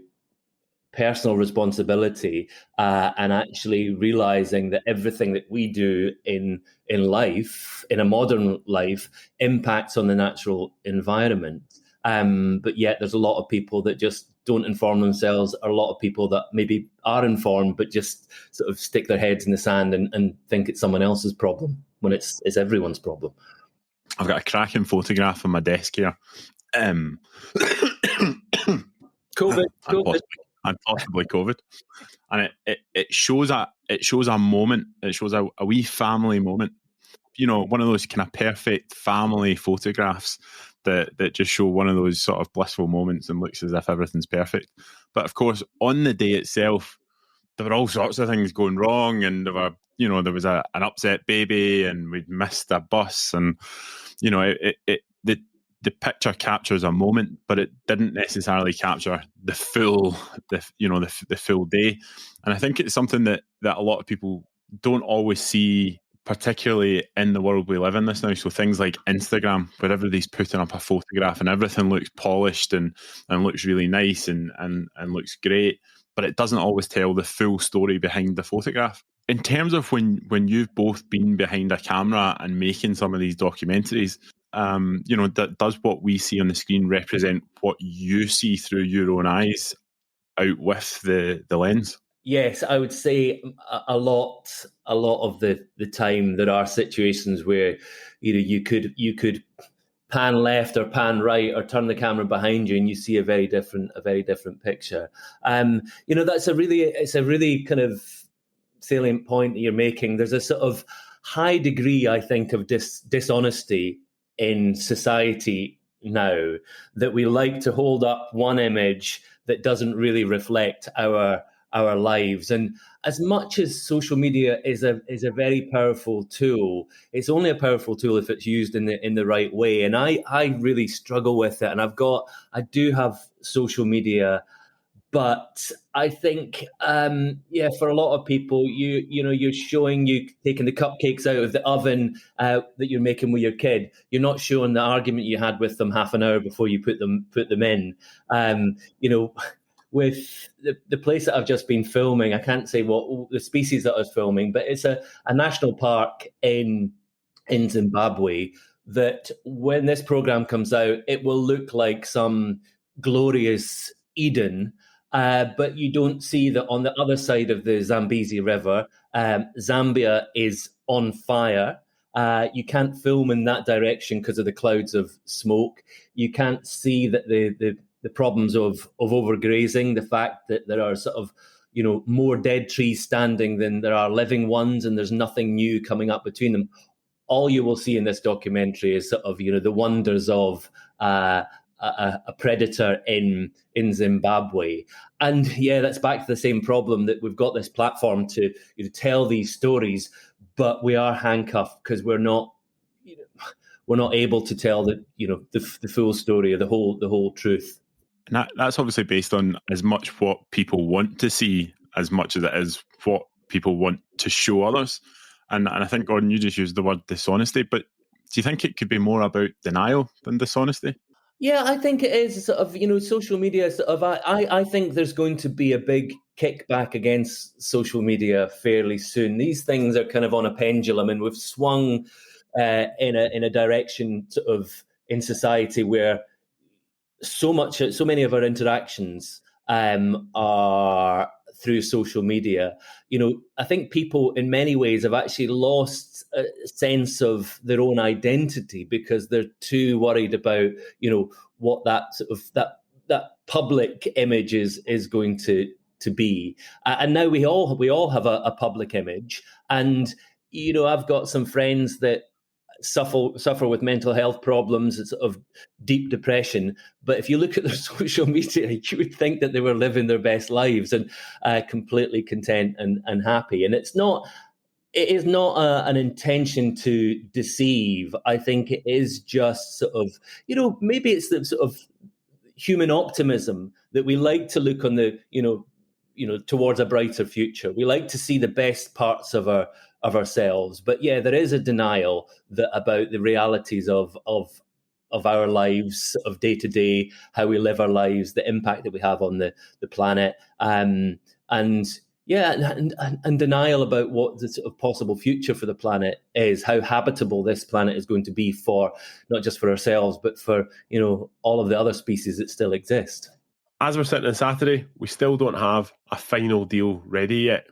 S11: personal responsibility and actually realizing that everything that we do in life, in a modern life, impacts on the natural environment. But yet there's a lot of people that just don't inform themselves, or a lot of people that maybe are informed but just sort of stick their heads in the sand and think it's someone else's problem when it's everyone's problem.
S1: I've got a cracking photograph on my desk here.
S11: COVID.
S1: And possibly COVID, and it shows a moment. It shows a wee family moment. You know, one of those kind of perfect family photographs that just show one of those sort of blissful moments and looks as if everything's perfect. But of course, on the day itself, there were all sorts of things going wrong, and there was an upset baby, and we'd missed a bus, and you know, the picture captures a moment, but it didn't necessarily capture the full day. And I think it's something that a lot of people don't always see, particularly in the world we live in this now. So things like Instagram, where everybody's putting up a photograph and everything looks polished and looks really nice and looks great, but it doesn't always tell the full story behind the photograph. In terms of when you've both been behind a camera and making some of these documentaries, does what we see on the screen represent what you see through your own eyes out with the lens?
S11: Yes, I would say a lot of the time there are situations where you could pan left or pan right or turn the camera behind you and you see a very different picture. It's a really kind of salient point that you're making. There's a sort of high degree, I think, of dishonesty in society now, that we like to hold up one image that doesn't really reflect our lives. And as much as social media is a very powerful tool, it's only a powerful tool if it's used in the right way. And I really struggle with it. And I do have social media, but I think, for a lot of people, you're showing you taking the cupcakes out of the oven that you're making with your kid. You're not showing the argument you had with them half an hour before you put them in. With the place that I've just been filming, I can't say what the species that I was filming, but it's a national park in Zimbabwe that when this program comes out, it will look like some glorious Eden. but you don't see that on the other side of the Zambezi River, Zambia is on fire. You can't film in that direction because of the clouds of smoke. You can't see that the problems of overgrazing, the fact that there are sort of, more dead trees standing than there are living ones, and there's nothing new coming up between them. All you will see in this documentary is sort of, the wonders of a predator in Zimbabwe. And yeah, that's back to the same problem, that we've got this platform to tell these stories, but we are handcuffed because we're not able to tell the full story or the whole truth.
S1: And that's obviously based on as much what people want to see as much as it is what people want to show others. And I think, Gordon, you just used the word dishonesty, but do you think it could be more about denial than dishonesty?
S11: Yeah, I think it is sort of, social media sort of, I think there's going to be a big kickback against social media fairly soon. These things are kind of on a pendulum, and we've swung in a direction sort of in society where so many of our interactions are through social media. I think people in many ways have actually lost a sense of their own identity because they're too worried about, what that sort of that public image is going to be. And now we all have a public image. And, I've got some friends that suffer with mental health problems, of deep depression. But if you look at their social media, you would think that they were living their best lives and completely content and happy. And it is not an intention to deceive. I think it is just sort of, maybe it's the sort of human optimism that we like to look on the, towards a brighter future. We like to see the best parts of ourselves. But yeah, there is a denial about the realities of our lives, of day to day, how we live our lives, the impact that we have on the planet, and denial about what the sort of possible future for the planet is, how habitable this planet is going to be for not just for ourselves, but for all of the other species that still exist.
S6: As we're sitting on Saturday, we still don't have a final deal ready yet.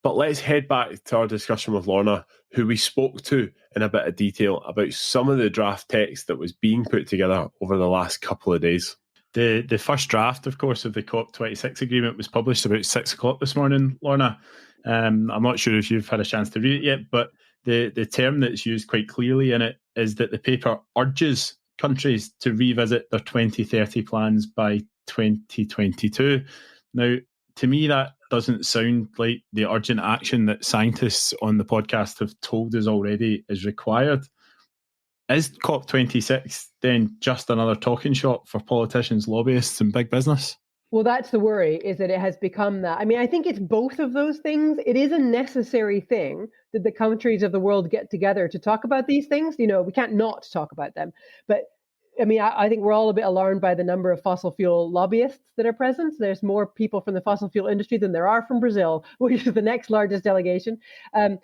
S6: But let's head back to our discussion with Lorna, who we spoke to in a bit of detail about some of the draft text that was being put together over the last couple of days.
S1: The first draft, of course, of the COP26 agreement was published about 6 o'clock this morning, Lorna. I'm not sure if you've had a chance to read it yet, but the term that's used quite clearly in it is that the paper urges countries to revisit their 2030 plans by 2022. Now, to me, that doesn't sound like the urgent action that scientists on the podcast have told us already is required. Is COP26 then just another talking shop for politicians, lobbyists, and big business?
S8: Well, that's the worry, is that it has become that. I mean, I think it's both of those things. It is a necessary thing that the countries of the world get together to talk about these things. We can't not talk about them. But I mean, I think we're all a bit alarmed by the number of fossil fuel lobbyists that are present. There's more people from the fossil fuel industry than there are from Brazil, which is the next largest delegation. So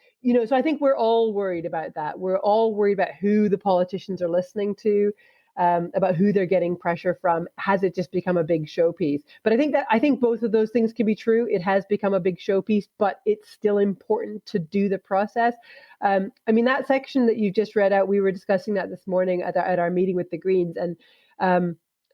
S8: I think we're all worried about that. We're all worried about who the politicians are listening to, about who they're getting pressure from. Has it just become a big showpiece? But I think both of those things can be true. It has become a big showpiece, but it's still important to do the process. I mean, that section that you just read out, we were discussing that this morning at our meeting with the Greens. And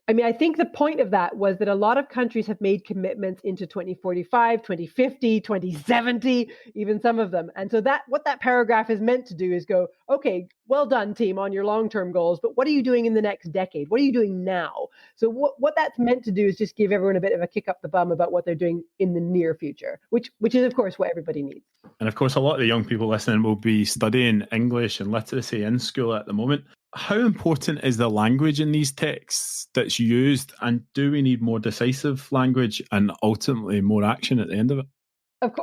S8: I mean, I think the point of that was that a lot of countries have made commitments into 2045, 2050, 2070, even some of them. And so what that paragraph is meant to do is go, okay, well done, team, on your long-term goals, but what are you doing in the next decade? What are you doing now? So what that's meant to do is just give everyone a bit of a kick up the bum about what they're doing in the near future, which is, of course, what everybody needs.
S1: And of course, a lot of the young people listening will be studying English and literacy in school at the moment. How important is the language in these texts that's used, and do we need more decisive language and ultimately more action at the end of it?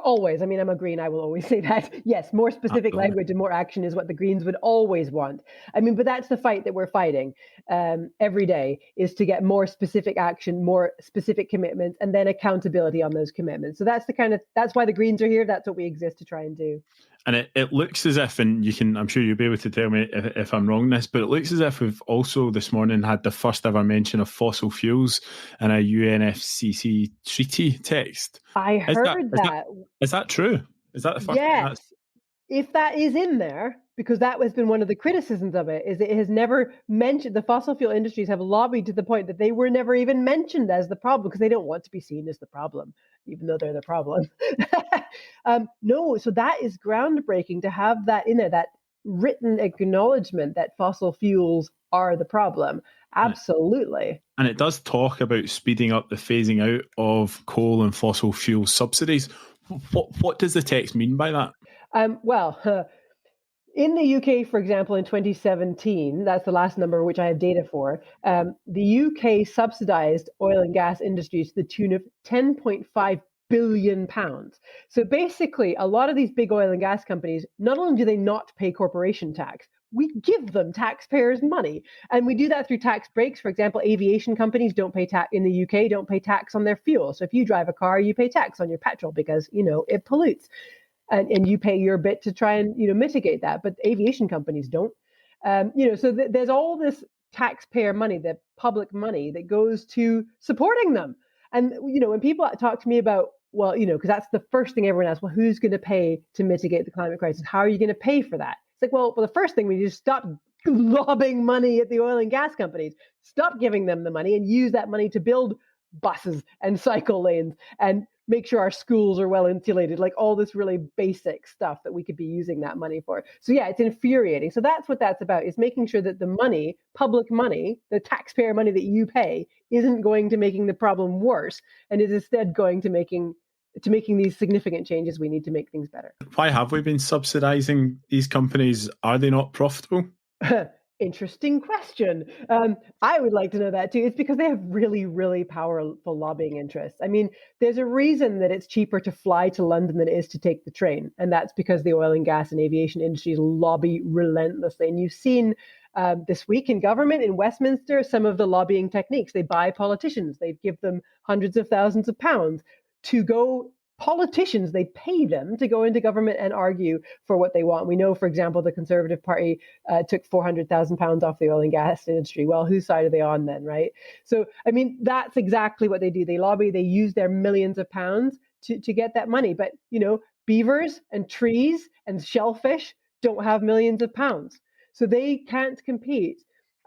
S8: Always. I mean, I'm a Green. I will always say that. Yes, more specific
S1: Absolutely.
S8: language and more action is what the Greens would always want. I mean, but that's the fight that we're fighting every day, is to get more specific action, more specific commitments, and then accountability on those commitments. So that's why the Greens are here. That's what we exist to try and do.
S1: And it looks as if, and I'm sure you'll be able to tell me if I'm wrong in this, but it looks as if we've also this morning had the first ever mention of fossil fuels in a UNFCCC treaty text.
S8: I heard that.
S1: Is that true? Is that the first?
S8: Yes. If that is in there, because that has been one of the criticisms of it, is it has never mentioned, the fossil fuel industries have lobbied to the point that they were never even mentioned as the problem, because they don't want to be seen as the problem, even though they're the problem. No, so that is groundbreaking to have that in there, that written acknowledgement that fossil fuels are the problem. Absolutely.
S1: And it does talk about speeding up the phasing out of coal and fossil fuel subsidies. What does the text mean by that?
S8: In the UK, for example, in 2017, that's the last number which I have data for, the UK subsidised oil and gas industries to the tune of £10.5 billion. So basically, a lot of these big oil and gas companies, not only do they not pay corporation tax, we give them taxpayers' money. And we do that through tax breaks. For example, aviation companies don't pay tax in the UK, don't pay tax on their fuel. So if you drive a car, you pay tax on your petrol because, it pollutes. And you pay your bit to try and, mitigate that. But aviation companies don't. So there's all this taxpayer money, the public money that goes to supporting them. And, when people talk to me about, because that's the first thing everyone asks, well, who's going to pay to mitigate the climate crisis? How are you going to pay for that? It's like, well, the first thing we do is stop lobbing money at the oil and gas companies. Stop giving them the money and use that money to build buses and cycle lanes and make sure our schools are well insulated, like all this really basic stuff that we could be using that money for. So yeah, it's infuriating. So that's what that's about, is making sure that the money, public money, the taxpayer money that you pay, isn't going to making the problem worse and is instead going to making these significant changes we need to make things better.
S1: Why have we been subsidising these companies? Are they not profitable?
S8: Interesting question. I would like to know that too. It's because they have really, really powerful lobbying interests. I mean, there's a reason that it's cheaper to fly to London than it is to take the train. And that's because the oil and gas and aviation industries lobby relentlessly. And you've seen this week in government, in Westminster, some of the lobbying techniques. They buy politicians. They give them hundreds of thousands of pounds to go. Politicians, they pay them to go into government and argue for what they want. We know, for example, the Conservative Party took £400,000 off the oil and gas industry. Well, whose side are they on then, right? So, I mean, that's exactly what they do. They lobby, they use their millions of pounds to get that money. But, beavers and trees and shellfish don't have millions of pounds. So they can't compete.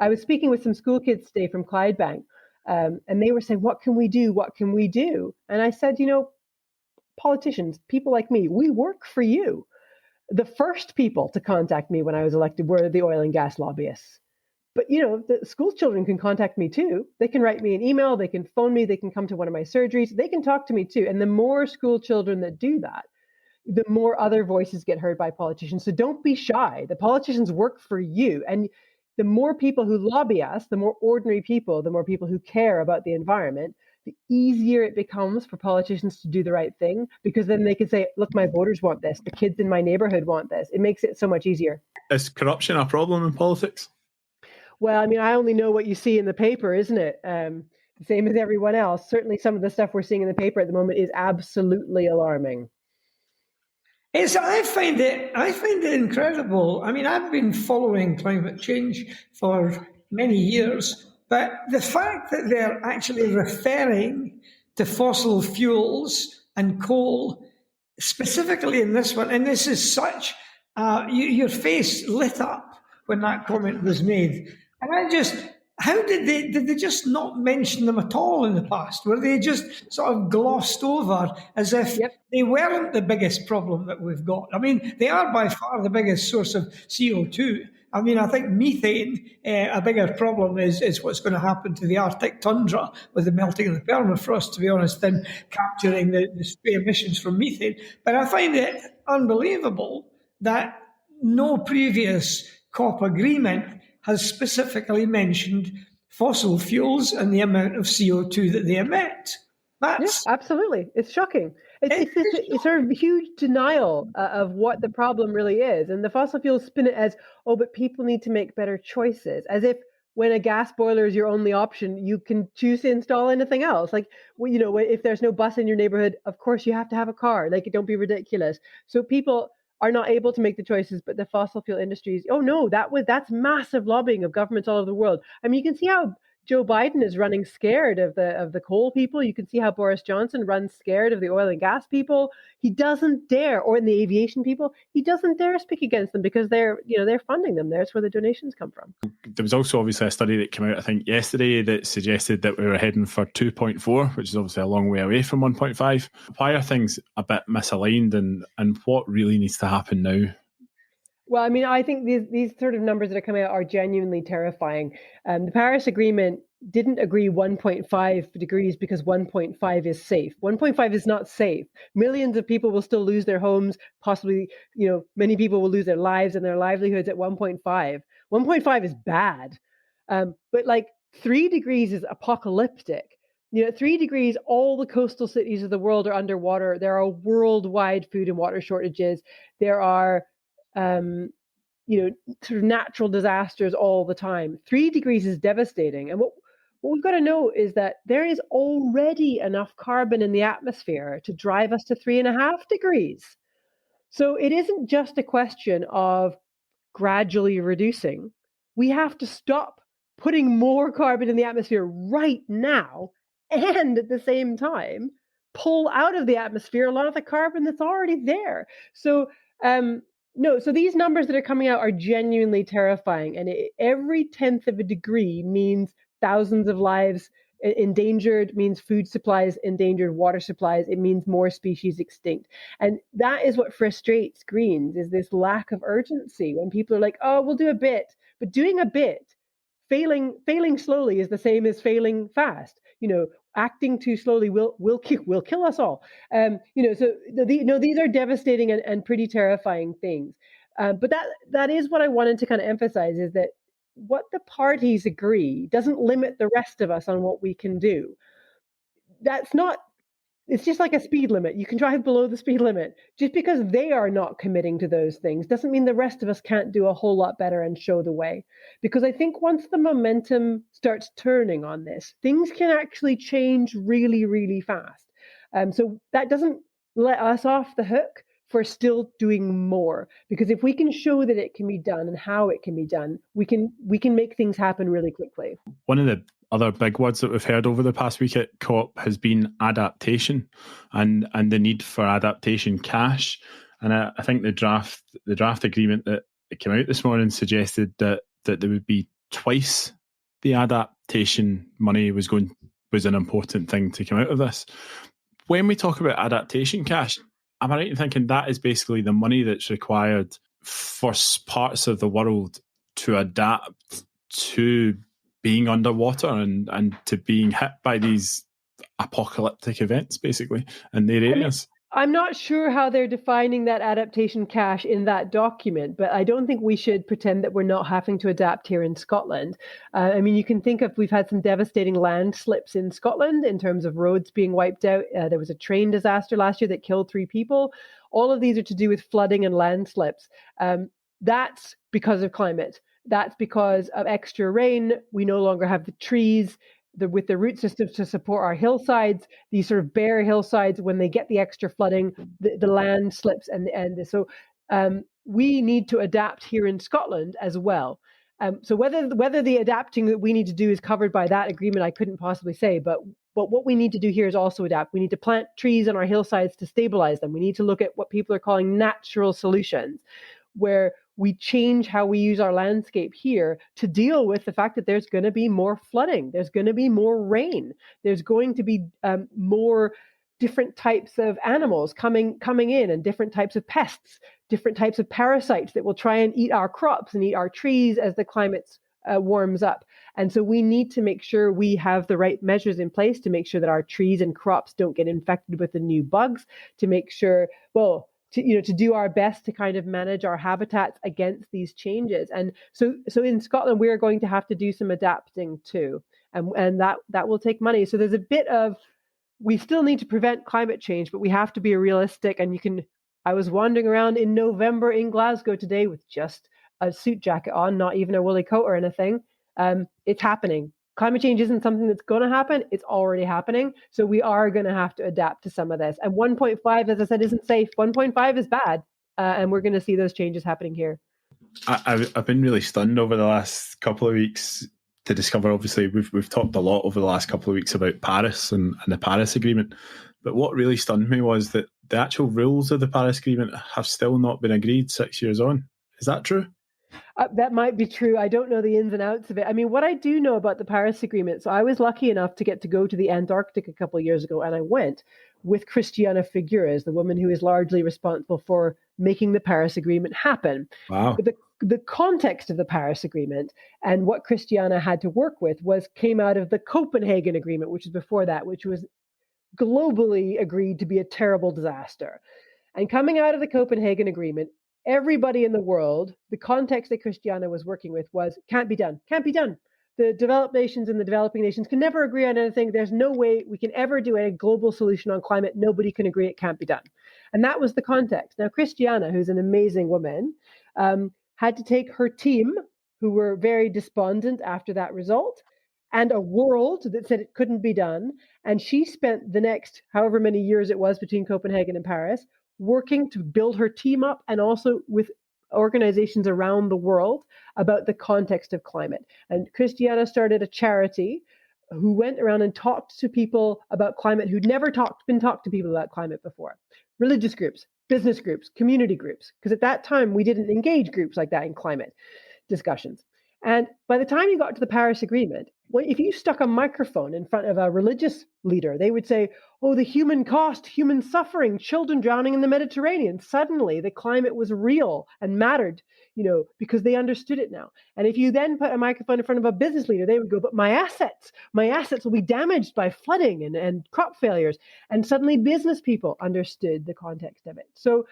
S8: I was speaking with some school kids today from Clydebank, and they were saying, what can we do? What can we do? And I said, politicians, people like me, we work for you. The first people to contact me when I was elected were the oil and gas lobbyists. But, the school children can contact me too. They can write me an email, they can phone me, they can come to one of my surgeries, they can talk to me too. And the more school children that do that, the more other voices get heard by politicians. So don't be shy. The politicians work for you. And the more people who lobby us, the more ordinary people, the more people who care about the environment, the easier it becomes for politicians to do the right thing, because then they can say, look, my voters want this. The kids in my neighborhood want this. It makes it so much easier.
S1: Is corruption a problem in politics?
S8: Well, I mean, I only know what you see in the paper, isn't it? Same as everyone else. Certainly some of the stuff we're seeing in the paper at the moment is absolutely alarming.
S5: I find it incredible. I mean, I've been following climate change for many years, but the fact that they're actually referring to fossil fuels and coal, specifically in this one, and this is such, your face lit up when that comment was made. And how did they just not mention them at all in the past? Were they just sort of glossed over as if they weren't the biggest problem that we've got? I mean, they are by far the biggest source of CO2. I mean, I think methane, a bigger problem is what's going to happen to the Arctic tundra with the melting of the permafrost, to be honest, than capturing the emissions from methane. But I find it unbelievable that no previous COP agreement has specifically mentioned fossil fuels and the amount of CO2 that they emit. That's
S8: absolutely. It's shocking. It's sort of huge denial of what the problem really is. And the fossil fuels spin it as, oh, but people need to make better choices, as if when a gas boiler is your only option, you can choose to install anything else. Like, well, if there's no bus in your neighborhood, of course you have to have a car. Like, don't be ridiculous. So people are not able to make the choices, but the fossil fuel industries, oh no, that's massive lobbying of governments all over the world. I mean, you can see how Joe Biden is running scared of the coal people. You can see how Boris Johnson runs scared of the oil and gas people. He doesn't dare, or in the aviation people, he doesn't dare speak against them because they're funding them. That's where the donations come from.
S1: There was also obviously a study that came out, I think, yesterday that suggested that we were heading for 2.4, which is obviously a long way away from 1.5. Why are things a bit misaligned, and what really needs to happen now?
S8: Well, I mean, I think these sort of numbers that are coming out are genuinely terrifying. The Paris Agreement didn't agree 1.5 degrees because 1.5 is safe. 1.5 is not safe. Millions of people will still lose their homes. Possibly, many people will lose their lives and their livelihoods at 1.5. 1.5 is bad. But like 3 degrees is apocalyptic. 3 degrees, all the coastal cities of the world are underwater. There are worldwide food and water shortages. There are sort of natural disasters all the time. 3 degrees is devastating. And what we've got to know is that there is already enough carbon in the atmosphere to drive us to 3.5 degrees. So it isn't just a question of gradually reducing. We have to stop putting more carbon in the atmosphere right now, and at the same time, pull out of the atmosphere a lot of the carbon that's already there. So, so these numbers that are coming out are genuinely terrifying. And every 1/10 of a degree means thousands of lives endangered, means food supplies endangered, water supplies. It means more species extinct. And that is what frustrates Greens, is this lack of urgency when people are like, oh, we'll do a bit. But doing a bit, failing slowly is the same as failing fast. Acting too slowly will kill us all. So these are devastating and pretty terrifying things. But that is what I wanted to kind of emphasize, is that what the parties agree doesn't limit the rest of us on what we can do. It's just like a speed limit. You can drive below the speed limit. Just because they are not committing to those things doesn't mean the rest of us can't do a whole lot better and show the way. Because I think once the momentum starts turning on this, things can actually change really, really fast. So that doesn't let us off the hook for still doing more. Because if we can show that it can be done and how it can be done, we can make things happen really quickly.
S1: One of the other big words that we've heard over the past week at COP has been adaptation and the need for adaptation cash. And I think the draft agreement that came out this morning suggested that there would be twice the adaptation money was an important thing to come out of this. When we talk about adaptation cash, am I right in thinking that is basically the money that's required for parts of the world to adapt to being underwater and to being hit by these apocalyptic events, basically, in their areas?
S8: I'm not sure how they're defining that adaptation cash in that document, but I don't think we should pretend that we're not having to adapt here in Scotland. You can think of, we've had some devastating landslips in Scotland in terms of roads being wiped out. There was a train disaster last year that killed 3 people. All of these are to do with flooding and landslips. That's because of climate. That's because of extra rain. We no longer have the trees with the root systems to support our hillsides. These sort of bare hillsides, when they get the extra flooding, the land slips. So we need to adapt here in Scotland as well. So whether the adapting that we need to do is covered by that agreement, I couldn't possibly say. But what we need to do here is also adapt. We need to plant trees on our hillsides to stabilize them. We need to look at what people are calling natural solutions, where we change how we use our landscape here to deal with the fact that there's going to be more flooding, there's going to be more rain, there's going to be more different types of animals coming in, and different types of pests, different types of parasites that will try and eat our crops and eat our trees as the climate warms up. And so we need to make sure we have the right measures in place to make sure that our trees and crops don't get infected with the new bugs, to make sure, to do our best to kind of manage our habitats against these changes. And so in Scotland, we're going to have to do some adapting too. And that will take money. So there's a bit of we still need to prevent climate change, but we have to be realistic. And I was wandering around in November in Glasgow today with just a suit jacket on, not even a woolly coat or anything. It's happening. Climate change isn't something that's going to happen. It's already happening. So we are going to have to adapt to some of this. And 1.5, as I said, isn't safe. 1.5 is bad. And we're going to see those changes happening here.
S1: I've been really stunned over the last couple of weeks to discover, obviously, we've talked a lot over the last couple of weeks about Paris and the Paris Agreement. But what really stunned me was that the actual rules of the Paris Agreement have still not been agreed 6 years on. Is that true?
S8: That might be true. I don't know the ins and outs of it. I mean, what I do know about the Paris Agreement, so I was lucky enough to get to go to the Antarctic a couple of years ago, and I went with Christiana Figueres, the woman who is largely responsible for making the Paris Agreement happen.
S1: Wow.
S8: The context of the Paris Agreement and what Christiana had to work with came out of the Copenhagen Agreement, which was before that, which was globally agreed to be a terrible disaster. And coming out of the Copenhagen Agreement, everybody in the world, the context that Christiana was working with was, can't be done. The developed nations and the developing nations can never agree on anything. There's no way we can ever do a global solution on climate. Nobody can agree. It can't be done. And that was the context. Now, Christiana, who's an amazing woman, had to take her team, who were very despondent after that result, and a world that said it couldn't be done. And she spent the next however many years it was between Copenhagen and Paris working to build her team up, and also with organizations around the world about the context of climate. And Christiana started a charity who went around and talked to people about climate who'd never been talked to people about climate before. Religious groups, business groups, community groups, because at that time we didn't engage groups like that in climate discussions. And by the time you got to the Paris Agreement, if you stuck a microphone in front of a religious leader, they would say, oh, the human cost, human suffering, children drowning in the Mediterranean. Suddenly the climate was real and mattered, because they understood it now. And if you then put a microphone in front of a business leader, they would go, but my assets will be damaged by flooding and crop failures. And suddenly business people understood the context of it. So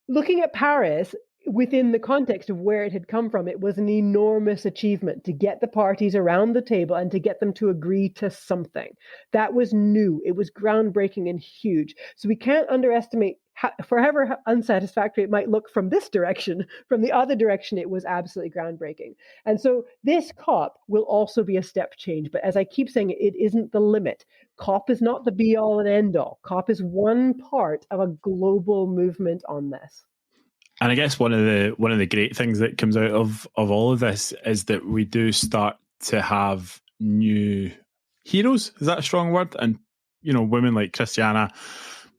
S8: looking at Paris, within the context of where it had come from, it was an enormous achievement to get the parties around the table and to get them to agree to something. That was new. It was groundbreaking and huge. So we can't underestimate, for however unsatisfactory it might look from this direction, from the other direction, it was absolutely groundbreaking. And so this COP will also be a step change. But as I keep saying, it isn't the limit. COP is not the be all and end all. COP is one part of a global movement on this.
S1: And I guess one of the great things that comes out of all of this is that we do start to have new heroes. Is that a strong word? And women like Christiana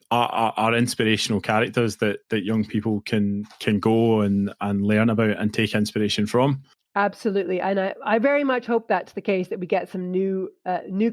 S1: are inspirational characters that young people can go and learn about and take inspiration from.
S8: Absolutely. And I very much hope that's the case, that we get some new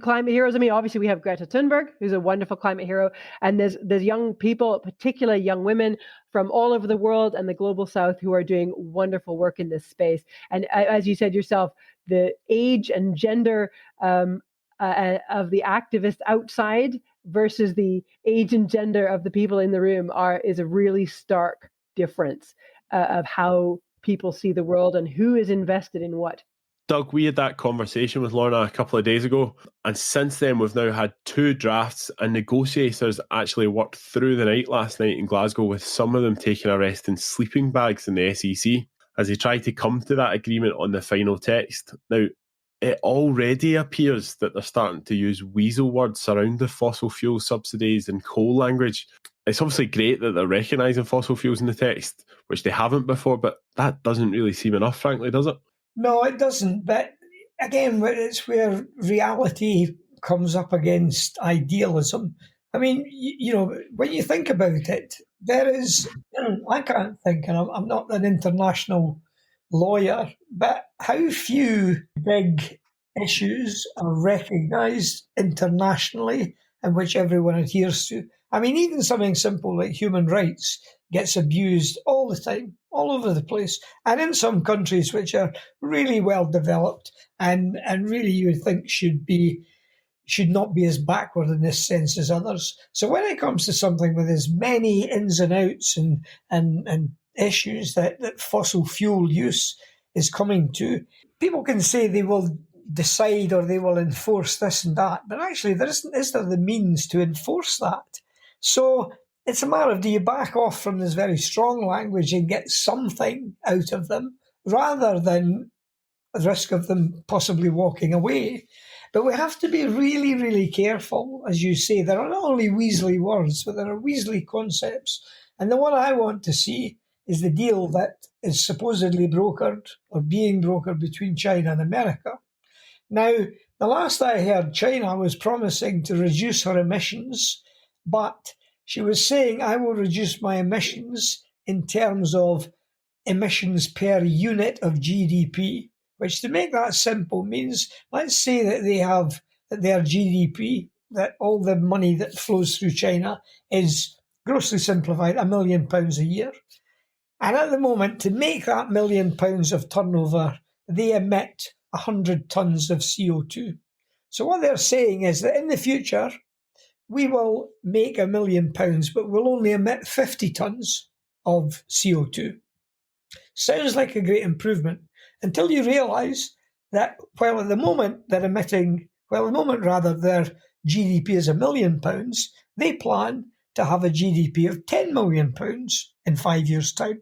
S8: climate heroes. I mean, obviously we have Greta Thunberg, who's a wonderful climate hero. And there's young people, particularly young women from all over the world and the global south, who are doing wonderful work in this space. And as you said yourself, the age and gender of the activists outside versus the age and gender of the people in the room is a really stark difference of how people see the world and who is invested in what.
S6: Doug, we had that conversation with Lorna a couple of days ago, and since then we've now had 2 drafts, and negotiators actually worked through the night last night in Glasgow, with some of them taking a rest in sleeping bags in the SEC as they try to come to that agreement on the final text. Now, it already appears that they're starting to use weasel words around the fossil fuel subsidies and coal language. It's obviously great that they're recognising fossil fuels in the text, which they haven't before, but that doesn't really seem enough, frankly, does it?
S5: No, it doesn't. But again, it's where reality comes up against idealism. I mean, when you think about it, there is, I can't think, and I'm not an international lawyer, but how few big issues are recognised internationally and which everyone adheres to. I mean, even something simple like human rights gets abused all the time, all over the place. And in some countries which are really well developed and really you would think should not be as backward in this sense as others. So when it comes to something with as many ins and outs and issues that fossil fuel use is coming to, people can say they will decide or they will enforce this and that. But actually, is there the means to enforce that? So it's a matter of, do you back off from this very strong language and get something out of them rather than the risk of them possibly walking away? But we have to be really, really careful. As you say, there are not only Weasley words, but there are Weasley concepts. And the one I want to see is the deal that is supposedly brokered or being brokered between China and America. Now, the last I heard, China was promising to reduce her emissions, but she was saying, I will reduce my emissions in terms of emissions per unit of GDP, which, to make that simple, means, let's say that their GDP, that all the money that flows through China is, grossly simplified, £1 million a year. And at the moment, to make that £1 million of turnover, they emit 100 tonnes of CO2. So what they're saying is that in the future, we will make £1 million, but we'll only emit 50 tonnes of CO2. Sounds like a great improvement until you realise that while at the moment their GDP is £1 million, they plan to have a GDP of £10 million in 5 years' time.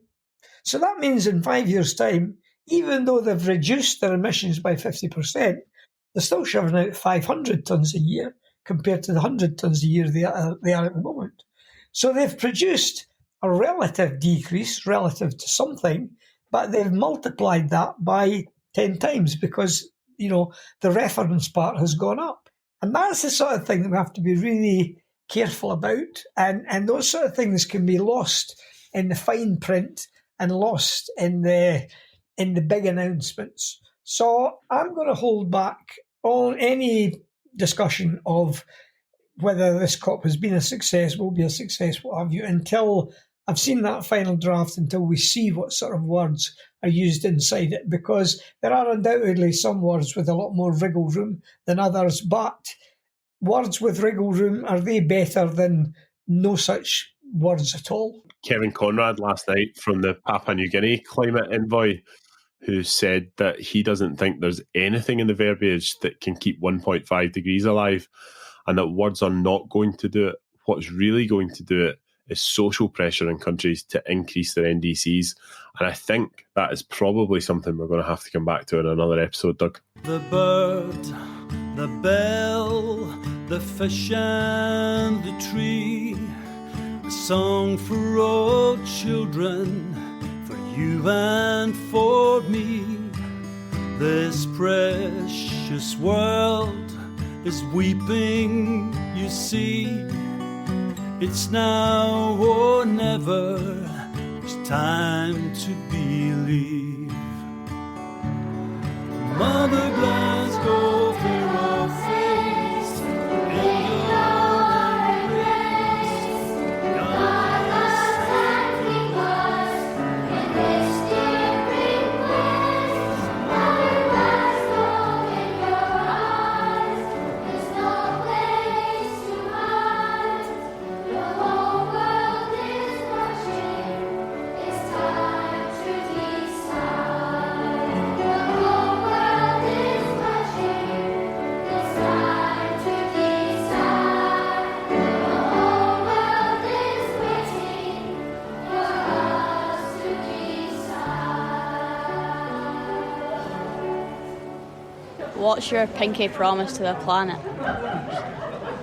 S5: So that means in 5 years' time, even though they've reduced their emissions by 50%, they're still shoving out 500 tonnes a year compared to the 100 tonnes a year they are at the moment. So they've produced a relative decrease relative to something, but they've multiplied that by 10 times because, the reference part has gone up. And that's the sort of thing that we have to be really careful about. And those sort of things can be lost in the fine print and lost in the big announcements. So I'm going to hold back on any discussion of whether this COP has been a success, will be a success, what have you, until I've seen that final draft, until we see what sort of words are used inside it, because there are undoubtedly some words with a lot more wriggle room than others, but words with wriggle room, are they better than no such words at all?
S6: Kevin Conrad last night from the Papua New Guinea climate envoy, who said that he doesn't think there's anything in the verbiage that can keep 1.5 degrees alive, and that words are not going to do it. What's really going to do it is social pressure in countries to increase their NDCs. And I think that is probably something we're going to have to come back to in another episode, Doug.
S12: The bird, the bell, the fish and the tree, a song for all children, for you and for me. This precious world is weeping, you see. It's now or never, it's time to believe. Mother Glasgow, fear or face, in your embrace, God has sent us in this dear place. Mother Glasgow, in your eyes, there's no place to hide. The whole world is watching, it's time to decide. The whole world is watching, it's time to decide. The whole world is waiting for us to decide.
S13: What's your pinky promise to the planet?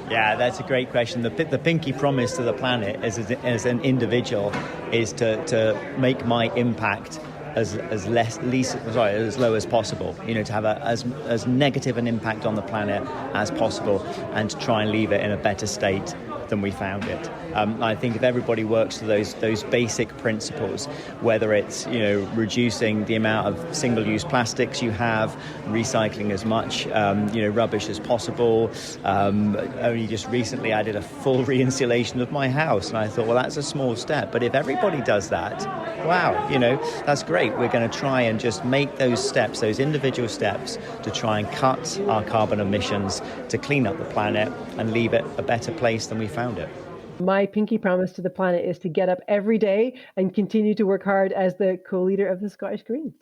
S3: Yeah, that's a great question. The pinky promise to the planet as an individual is to make my impact as low as possible. To have as negative an impact on the planet as possible, and to try and leave it in a better state than we found it. I think if everybody works to those basic principles, whether it's reducing the amount of single-use plastics you have, recycling as much rubbish as possible. Only just recently I did a full re-insulation of my house, and I thought, well, that's a small step. But if everybody does that, wow, that's great. We're going to try and just make those steps, those individual steps, to try and cut our carbon emissions, to clean up the planet and leave it a better place than we found it.
S8: My pinky promise to the planet is to get up every day and continue to work hard as the co-leader of the Scottish Greens.